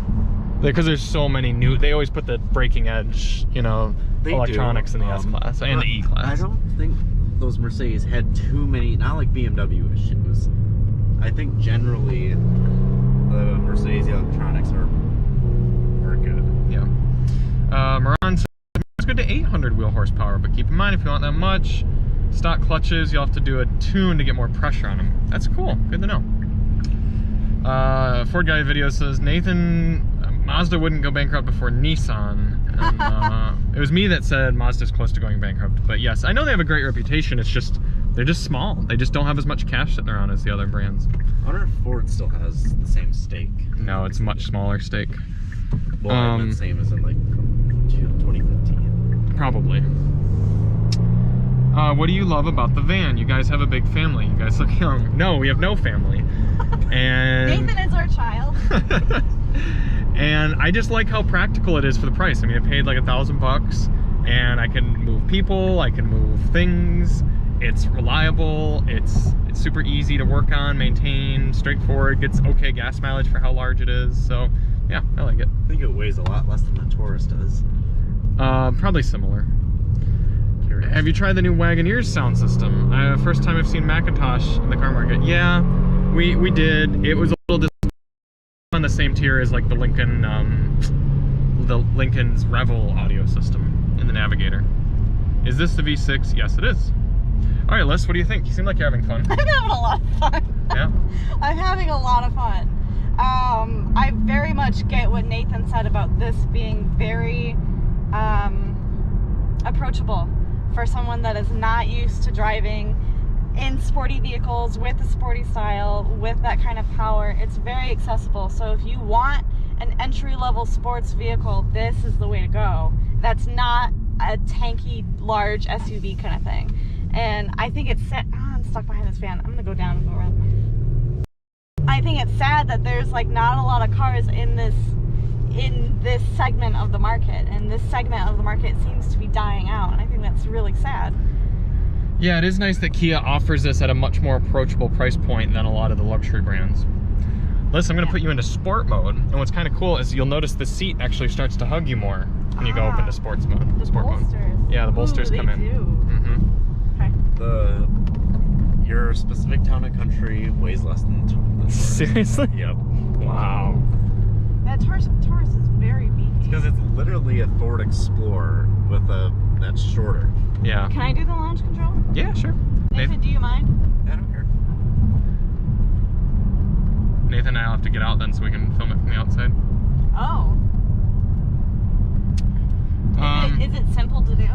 Because there's so many new, they always put the breaking edge, you know, They electronics in the S-Class and the E-Class. I don't think those Mercedes had too many, not like BMW issues. I think generally the Mercedes electronics are good. Yeah. Miran says it's good to 800 wheel horsepower, but keep in mind if you want that much, stock clutches, you'll have to do a tune to get more pressure on them. That's cool. Good to know. Ford Guy video says, Nathan, Mazda wouldn't go bankrupt before Nissan. And, it was me that said Mazda's close to going bankrupt. But yes, I know they have a great reputation. It's just, they're just small. They just don't have as much cash sitting around as the other brands. I wonder if Ford still has the same stake. No, it's a much smaller stake. Well, I meant same as in like 2015. Probably. What do you love about the van? You guys have a big family. You guys look young. No, we have no family. And Nathan is our child. And I just like how practical it is for the price. I mean, I paid like $1,000 and I can move people, I can move things. It's reliable, it's super easy to work on, maintain, straightforward, gets okay gas mileage for how large it is. So yeah, I like it. I think it weighs a lot less than the Taurus does. Probably similar. Curious. Have you tried the new Wagoneer's sound system? First time I've seen Macintosh in the car market. Yeah, we did. It was a little on the same tier as like the Lincoln's Revel audio system in the Navigator. Is this the V6? Yes, it is. All right, Liz, what do you think? You seem like you're having fun. I'm having a lot of fun. Yeah? I'm having a lot of fun. I very much get what Nathan said about this being very approachable for someone that is not used to driving in sporty vehicles with a sporty style, with that kind of power. It's very accessible. So if you want an entry-level sports vehicle, this is the way to go. That's not a tanky, large SUV kind of thing. And I think it's sad. I'm stuck behind this van. I'm gonna go down and go around. I think it's sad that there's like not a lot of cars in this segment of the market, and this segment of the market seems to be dying out, and I think that's really sad. Yeah, it is nice that Kia offers this at a much more approachable price point than a lot of the luxury brands. Listen, I'm going to put you into sport mode, and what's kind of cool is you'll notice the seat actually starts to hug you more when you go up into sports mode. The sport bolsters. mode. Yeah, the bolsters come in. Okay. Your specific town and country weighs less than the Taurus. Seriously? Yep. Wow. That Taurus is very beefy. Because it's literally a Ford Explorer with that's shorter. Yeah. Can I do the launch control? Yeah, sure. Nathan, do you mind? I don't care. Nathan and I'll have to get out then so we can film it from the outside. Oh. Is it simple to do?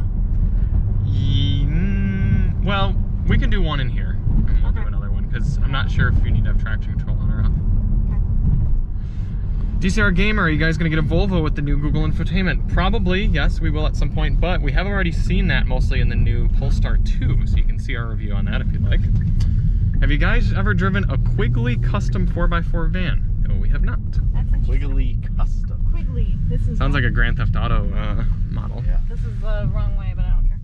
Well, we can do one in here, and we'll do another one, because I'm not sure if you need to have traction control on or off. Okay. DCR Gamer, are you guys going to get a Volvo with the new Google infotainment? Probably, yes, we will at some point, but we have already seen that mostly in the new Polestar 2, so you can see our review on that if you'd like. Have you guys ever driven a Quigley custom 4x4 van? No, we have not. That's interesting. Quigley Custom. Quigley. This is Sounds like a Grand Theft Auto model. Yeah. This is the wrong way, but I don't care.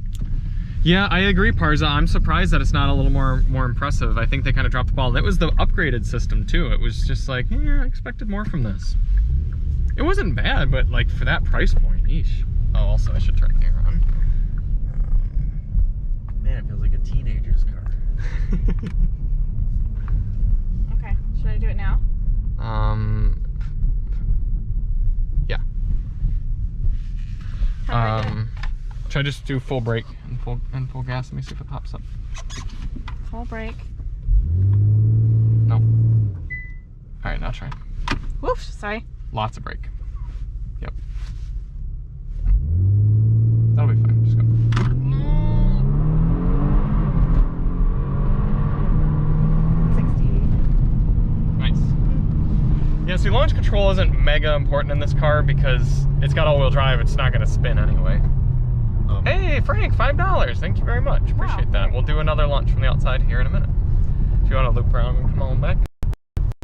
Yeah, I agree, Parza. I'm surprised that it's not a little more impressive. I think they kind of dropped the ball. And it was the upgraded system, too. It was just like, I expected more from this. It wasn't bad, but like for that price point, eesh. Oh, also, I should turn the air on. Man, it feels like a teenager's car. Okay, should I do it now? Yeah. How do I do it? Should I just do full brake and full gas? Let me see if it pops up. Full brake. No. All right, now try. Whoosh, sorry. Lots of brake. Yep. That'll be fine. Just go. Yeah, see, launch control isn't mega important in this car because it's got all-wheel drive. It's not going to spin anyway. Hey, Frank, $5. Thank you very much. Appreciate that. We'll do another launch from the outside here in a minute. If you want to loop around and come on back.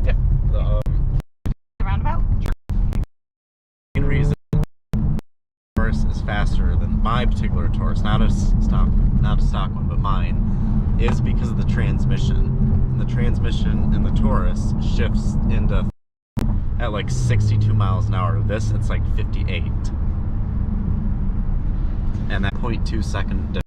Yeah. The roundabout? main reason Taurus is faster than my particular Taurus, not a stock one, but mine, is because of the transmission. And the transmission in the Taurus shifts into at like 62 miles an hour. This, it's like 58. And that 0.2 second difference.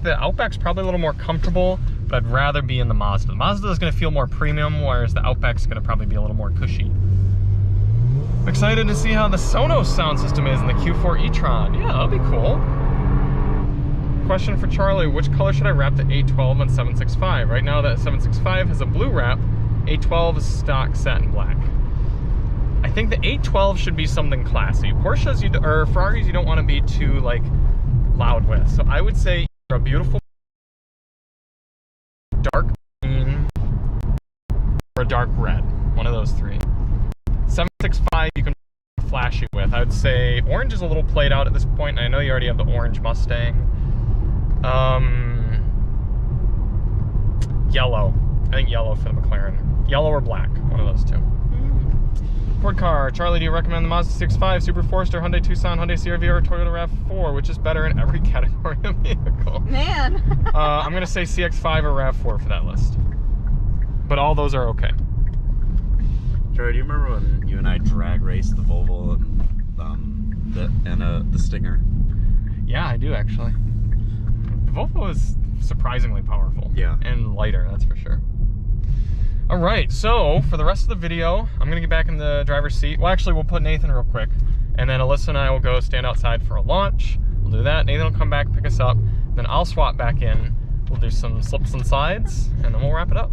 The Outback's probably a little more comfortable, but I'd rather be in the Mazda. The Mazda is going to feel more premium, whereas the Outback's going to probably be a little more cushy. I'm excited to see how the Sonos sound system is in the Q4 e-tron. Yeah, that'll be cool. Question for Charlie, which color should I wrap the 812 and 765? Right now the 765 has a blue wrap, 812 is stock satin black. I think the 812 should be something classy. Porsches or Ferraris you don't want to be too like loud with. So I would say a beautiful dark green or a dark red. One of those three. 765 you can be flashy with. I would say orange is a little played out at this point. I know you already have the orange Mustang. Yellow. I think yellow for the McLaren. Yellow or black. One of those two. Ford car. Charlie, do you recommend the Mazda 6.5, Super Forester, Hyundai Tucson, Hyundai CR-V, or Toyota RAV4? Which is better in every category of vehicle? Man. I'm going to say CX-5 or RAV4 for that list. But all those are okay. Charlie, do you remember when you and I drag raced the Volvo and the Stinger? Yeah, I do actually. The Volvo is surprisingly powerful. Yeah. And lighter, that's for sure. All right, so for the rest of the video, I'm gonna get back in the driver's seat. Well, actually, we'll put Nathan real quick, and then Alyssa and I will go stand outside for a launch. We'll do that. Nathan will come back, pick us up. Then I'll swap back in. We'll do some slips and slides, and then we'll wrap it up.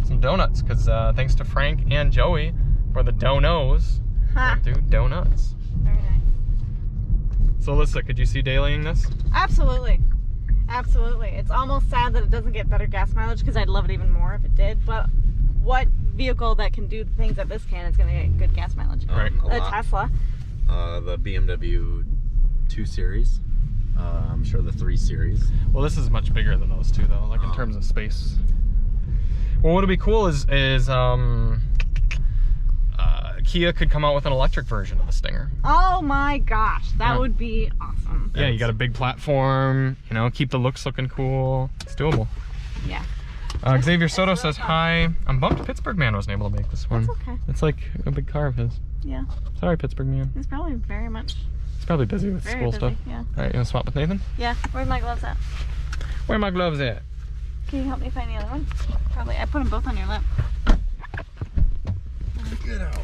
Some donuts, because thanks to Frank and Joey for the donos, we'll do donuts. Very nice. So Alyssa, could you see dailying this? Absolutely. Absolutely. It's almost sad that it doesn't get better gas mileage because I'd love it even more if it did, but what vehicle that can do the things that this can is going to get good gas mileage? Right. A Tesla. The BMW 2 Series. I'm sure the 3 Series. Well, this is much bigger than those two, though, like in terms of space. Well, what would be cool is Kia could come out with an electric version of the Stinger. Oh my gosh, that would be awesome. Yeah, you got a big platform, you know, keep the looks looking cool. It's doable. Yeah. Xavier Soto says, hi. I'm bummed Pittsburgh Man wasn't able to make this one. That's okay. It's like a big car of his. Yeah. Sorry, Pittsburgh Man. He's probably very much. He's probably busy with Very school busy, stuff. yeah. All right, you want to swap with Nathan? Yeah. Where's my gloves at? Where are my gloves at? Can you help me find the other one? Probably. I put them both on your lap. Get out.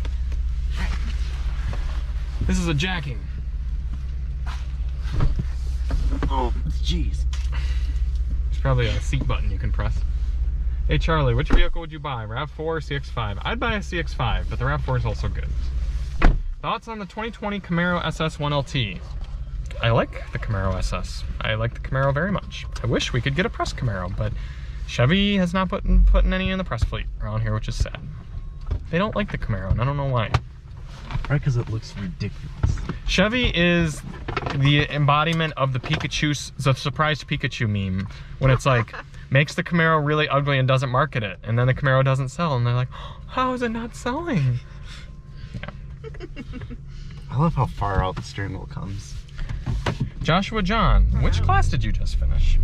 This is a jacking. Oh, jeez. There's probably a seat button you can press. Hey Charlie, which vehicle would you buy? RAV4 or CX-5? I'd buy a CX-5, but the RAV4 is also good. Thoughts on the 2020 Camaro SS 1LT? I like the Camaro SS. I like the Camaro very much. I wish we could get a press Camaro, but Chevy has not putting any in the press fleet around here, which is sad. They don't like the Camaro, and I don't know why. Right, because it looks ridiculous. Chevy is the embodiment of the Pikachu, the surprised Pikachu meme, when it's like, makes the Camaro really ugly and doesn't market it, and then the Camaro doesn't sell, and they're like, oh, how is it not selling? Yeah. I love how far out the steering wheel comes. Joshua John, which class did you just finish?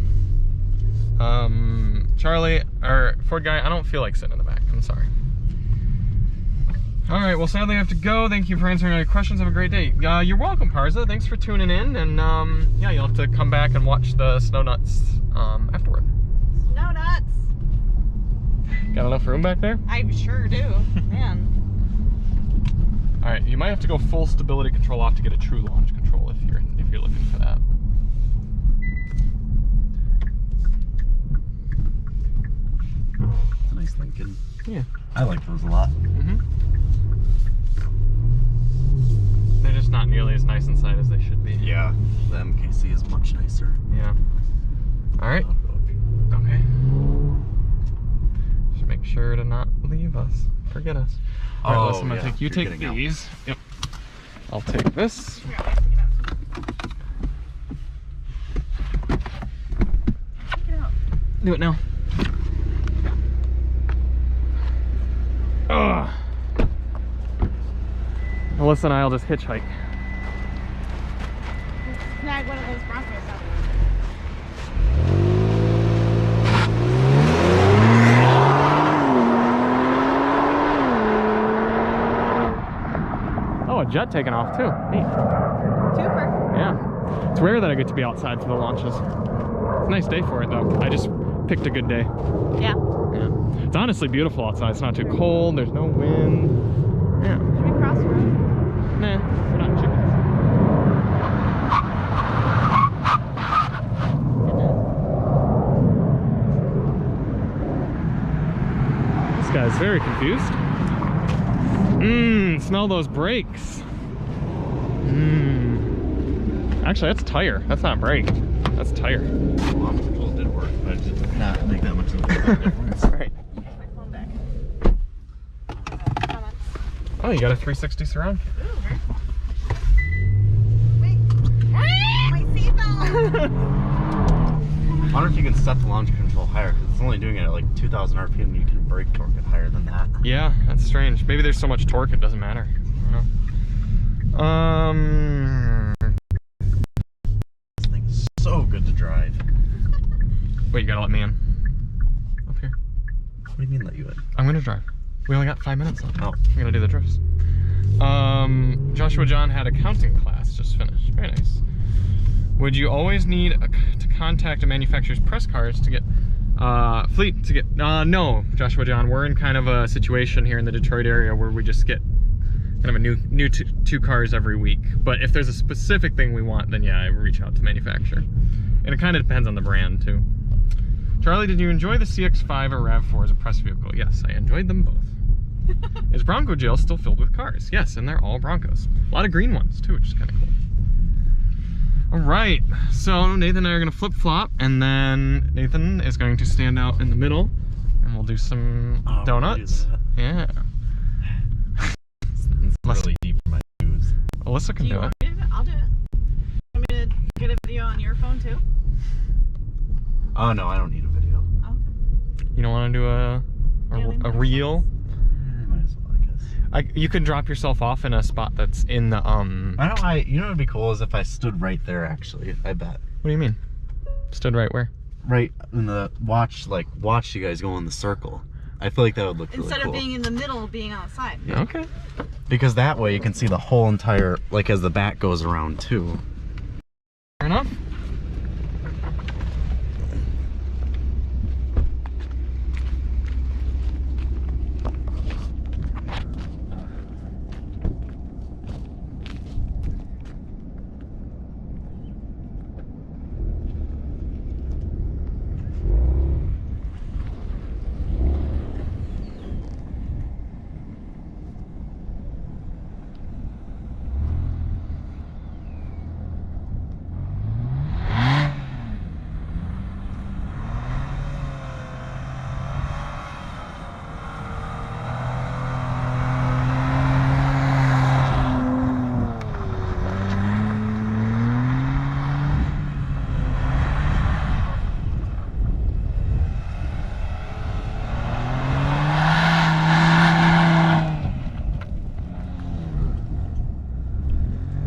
Charlie, or Ford guy, I don't feel like sitting in the back, I'm sorry. All right, well, sadly I have to go. Thank you for answering all your questions. Have a great day. You're welcome, Parza. Thanks for tuning in, and yeah, you'll have to come back and watch the Snow Nuts afterward. Snow Nuts! Got enough room back there? I sure do, man. All right, you might have to go full stability control off to get a true launch control if you're looking for that. It's a nice Lincoln. Yeah. I like those a lot. Mm-hmm. They're just not nearly as nice inside as they should be. Yeah, the MKC is much nicer. Yeah. All right. Okay. Just make sure to not leave us. Forget us. All right, listen, I'm gonna take, you take these. Yep. I'll take this. Do it now. Ugh. Alyssa and I'll just hitchhike. Snag one of those Broncos up. Oh, a jet taking off too. Neat. Twofer. Yeah. It's rare that I get to be outside for the launches. It's a nice day for it though. I just picked a good day. Yeah. Yeah. It's honestly beautiful outside. It's not too cold. There's no wind. Yeah. Should we cross the road? Nah, we're not chickens. This guy's very confused. Smell those brakes. Actually, that's tire. That's not brake. That's tire. Launch control did work, but it did not make that much of a difference. Right. Here's my phone back. Comments. Oh, you got a 360 surround. Ooh, very cool. Wait. My seatbelt! I wonder if you can set the launch control higher, because it's only doing it at like 2,000 RPM, and you can brake torque it higher than that. Yeah, that's strange. Maybe there's so much torque it doesn't matter. I don't know. This thing is so good to drive. Wait, you gotta let me in. Up here. What do you mean let you in? I'm gonna drive. We only got 5 minutes left. Oh. I'm gonna do the drifts. Joshua John had accounting class just finished. Very nice. Would you always need to contact a manufacturer's press cars to get fleet to get? No, Joshua John. We're in kind of a situation here in the Detroit area where we just get kind of a new two cars every week. But if there's a specific thing we want, then yeah, I reach out to manufacturer. And it kind of depends on the brand too. Charlie, did you enjoy the CX-5 or RAV4 as a press vehicle? Yes, I enjoyed them both. Is Bronco jail still filled with cars? Yes, and they're all Broncos. A lot of green ones too, which is kind of cool. All right, so Nathan and I are gonna flip-flop, and then Nathan is going to stand out in the middle, and we'll do some donuts. Yeah. It's really deep for my shoes. Alyssa can do it. Me to? I'll do it. Want me to get a video on your phone too? Oh no, I don't need a video. Okay. You don't want to do a reel? I might as well, I guess. You could drop yourself off in a spot that's in the You know what would be cool is if I stood right there. Actually, I bet. What do you mean? Stood right where? Right in the watch you guys go in the circle. I feel like that would look really cool. Instead of being in the middle, being on the side. Yeah. Okay. Because that way you can see the whole entire, like as the back goes around too. Fair enough.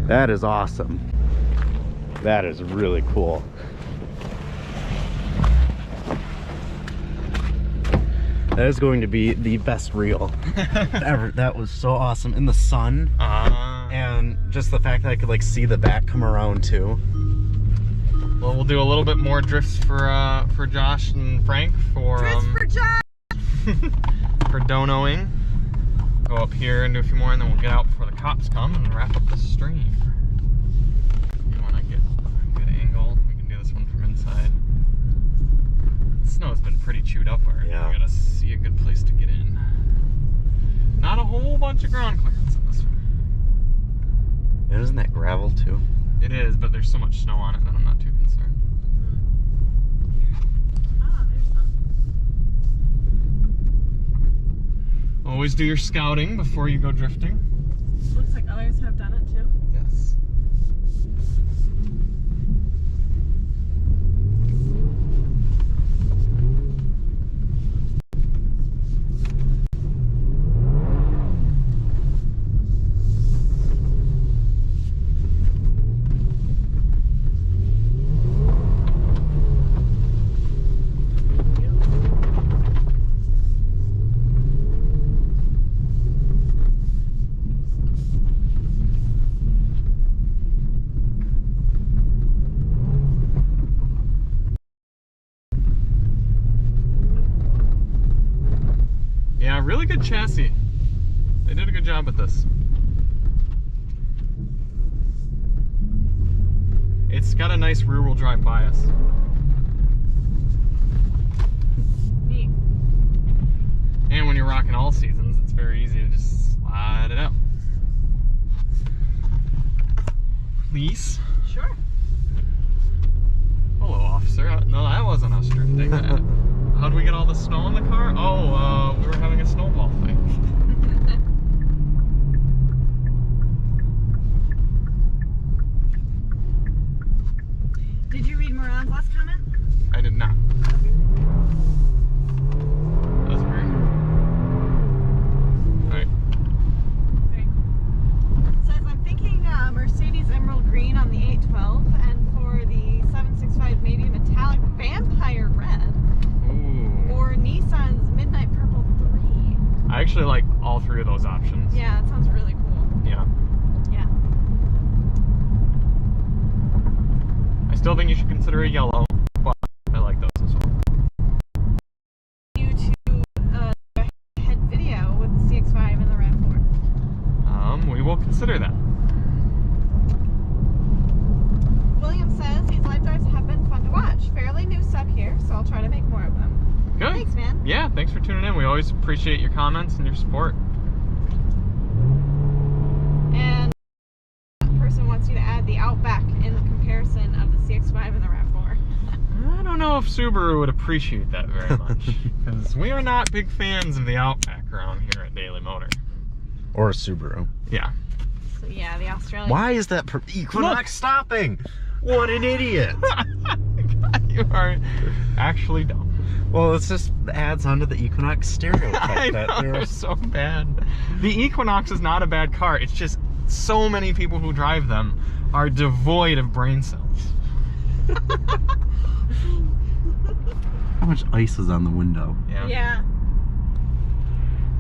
That is awesome. That is really cool. That is going to be the best reel ever. That was so awesome in the sun. And just the fact that I could like see the back come around too. Well, we'll do a little bit more drifts for Josh and Frank for Drifts for Josh. for donoing. Go up here and do a few more, and then we'll get out before the cops come and wrap up the stream. If you want to get a good angle, we can do this one from inside. The snow's been pretty chewed up already. Yeah. We gotta see a good place to get in. Not a whole bunch of ground clearance on this one. And isn't that gravel too? It is, but there's so much snow on it that I'm not too concerned. Oh, there's some. Always do your scouting before you go drifting. Looks like others have done it too. Yes. Yeah, really good chassis. They did a good job with this. It's got a nice rear-wheel drive bias. Neat. And when you're rocking all seasons, it's very easy to just slide it out. Police. Sure. Hello, officer. No, that wasn't us drifting. How'd we get all the snow in the car? Oh, we were having a snowball fight. Did you read Miran's last comment? I did not. That was weird. Alright. Very cool. It says, I'm thinking Mercedes Emerald Green on the 812, and for the 765 maybe metallic vampire red. Ooh. Or Nissan's Midnight Purple 3. I actually like all three of those options. Yeah, that sounds really cool. Yeah. Yeah. I still think you should consider a yellow, but I like those as well. You to do a head video with the CX-5 and the RAV4. We will consider that. William says these live drives have been fun to watch. Fairly new sub here, so I'll try to make more of them. Good. Thanks, man. Yeah, thanks for tuning in. We always appreciate your comments and your support. And that person wants you to add the Outback in the comparison of the CX-5 and the RAV4. I don't know if Subaru would appreciate that very much, because we are not big fans of the Outback around here at Daily Motor. Or a Subaru. Yeah. So yeah, the Australian. Why is that Equinox stopping? What an idiot! You are actually dumb. Well, it's just adds onto the Equinox stereotype. I know, they're so bad. The Equinox is not a bad car. It's just so many people who drive them are devoid of brain cells. How much ice is on the window? Yeah.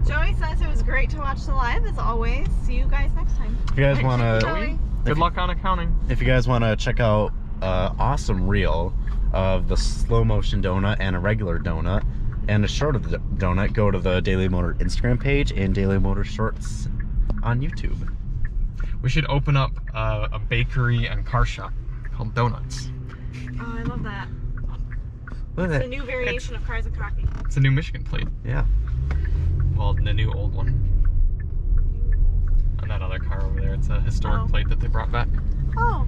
Joey says it was great to watch the live as always. See you guys next time. If you guys want Joey. Good luck on accounting. If you guys want to check out awesome reel of the slow motion donut and a regular donut and a short of the donut, go to the Daily Motor Instagram page and Daily Motor Shorts on YouTube. We should open up a bakery and car shop called Donuts. Oh, I love that. Look at It's a that. new variation of Cars and Coffee. It's a new Michigan plate. Yeah. Well, the new old one. And that other car over there, it's a historic plate that they brought back. Oh.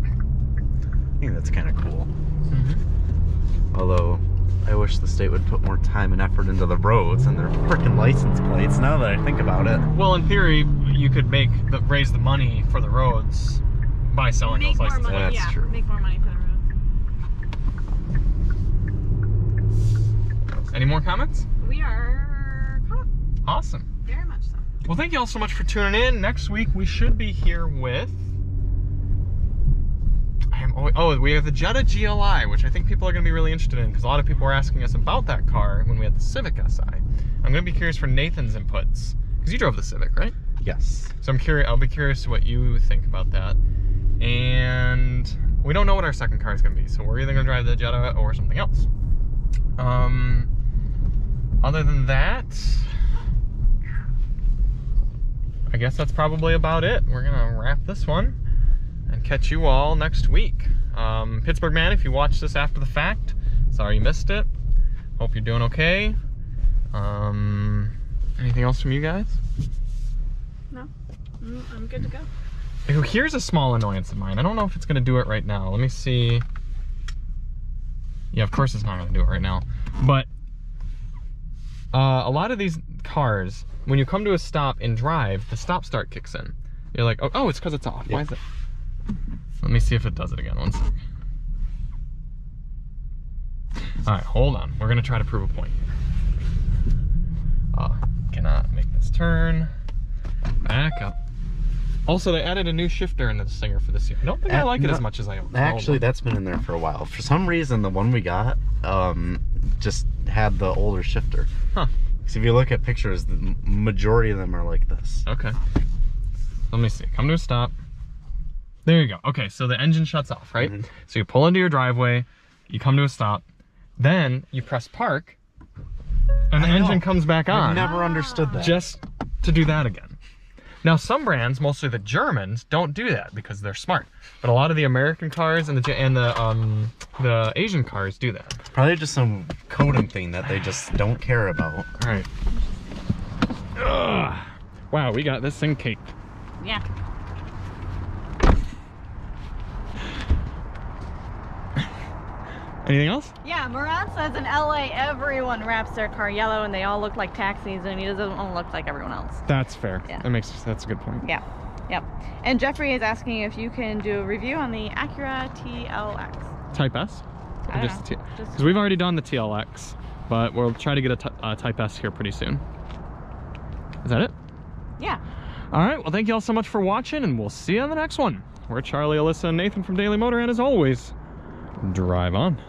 I think that's kind of cool. Mm-hmm. Although, I wish the state would put more time and effort into the roads and their frickin' license plates, now that I think about it. Well, in theory, you could raise the money for the roads by selling Make those more license money. plates. Yeah, That's true. make more money for the roads. Any more comments? We are caught up. Awesome. Very much so. Well, thank you all so much for tuning in. Next week, we should be here with Oh, we have the Jetta GLI, which I think people are going to be really interested in because a lot of people were asking us about that car when we had the Civic Si. I'm going to be curious for Nathan's inputs because you drove the Civic, right? Yes. So I'll be curious what you think about that. And we don't know what our second car is going to be, so we're either going to drive the Jetta or something else. Other than that, I guess that's probably about it. We're gonna wrap this one and catch you all next week. Pittsburgh Man, if you watch this after the fact, sorry you missed it. Hope you're doing okay. Anything else from you guys? No, I'm good to go. Here's a small annoyance of mine. I don't know if it's gonna do it right now. Let me see. Yeah, of course it's not gonna do it right now. But a lot of these cars, when you come to a stop and drive, the stop start kicks in. You're like, oh, it's because it's off. Yep. Why is it? Let me see if it does it again. One sec. All right, hold on. We're gonna try to prove a point here. Cannot make this turn. Back up. Also, they added a new shifter in the Stinger for this year. I don't think I like it as much as I own. Actually, that's been in there for a while. For some reason, the one we got just had the older shifter. Huh. So if you look at pictures, the majority of them are like this. Okay. Let me see. Come to a stop. There you go. Okay, so the engine shuts off, right? Mm-hmm. So you pull into your driveway, you come to a stop, then you press park, and the engine comes back on. I never understood that. Just to do that again. Now, some brands, mostly the Germans, don't do that because they're smart. But a lot of the American cars and the Asian cars do that. It's probably just some coding thing that they just don't care about. All right. Ugh. Wow, we got this thing caked. Yeah. Anything else? Yeah, Miran says in LA everyone wraps their car yellow and they all look like taxis, and he doesn't want to look like everyone else. That's fair. Yeah. That's a good point. Yeah. Yep. And Jeffrey is asking if you can do a review on the Acura TLX. Type S? I Or don't just know. Because we've already done the TLX, but we'll try to get a Type S here pretty soon. Is that it? Yeah. All right. Well, thank you all so much for watching, and we'll see you on the next one. We're Charlie, Alyssa, and Nathan from Daily Motor, and as always, drive on.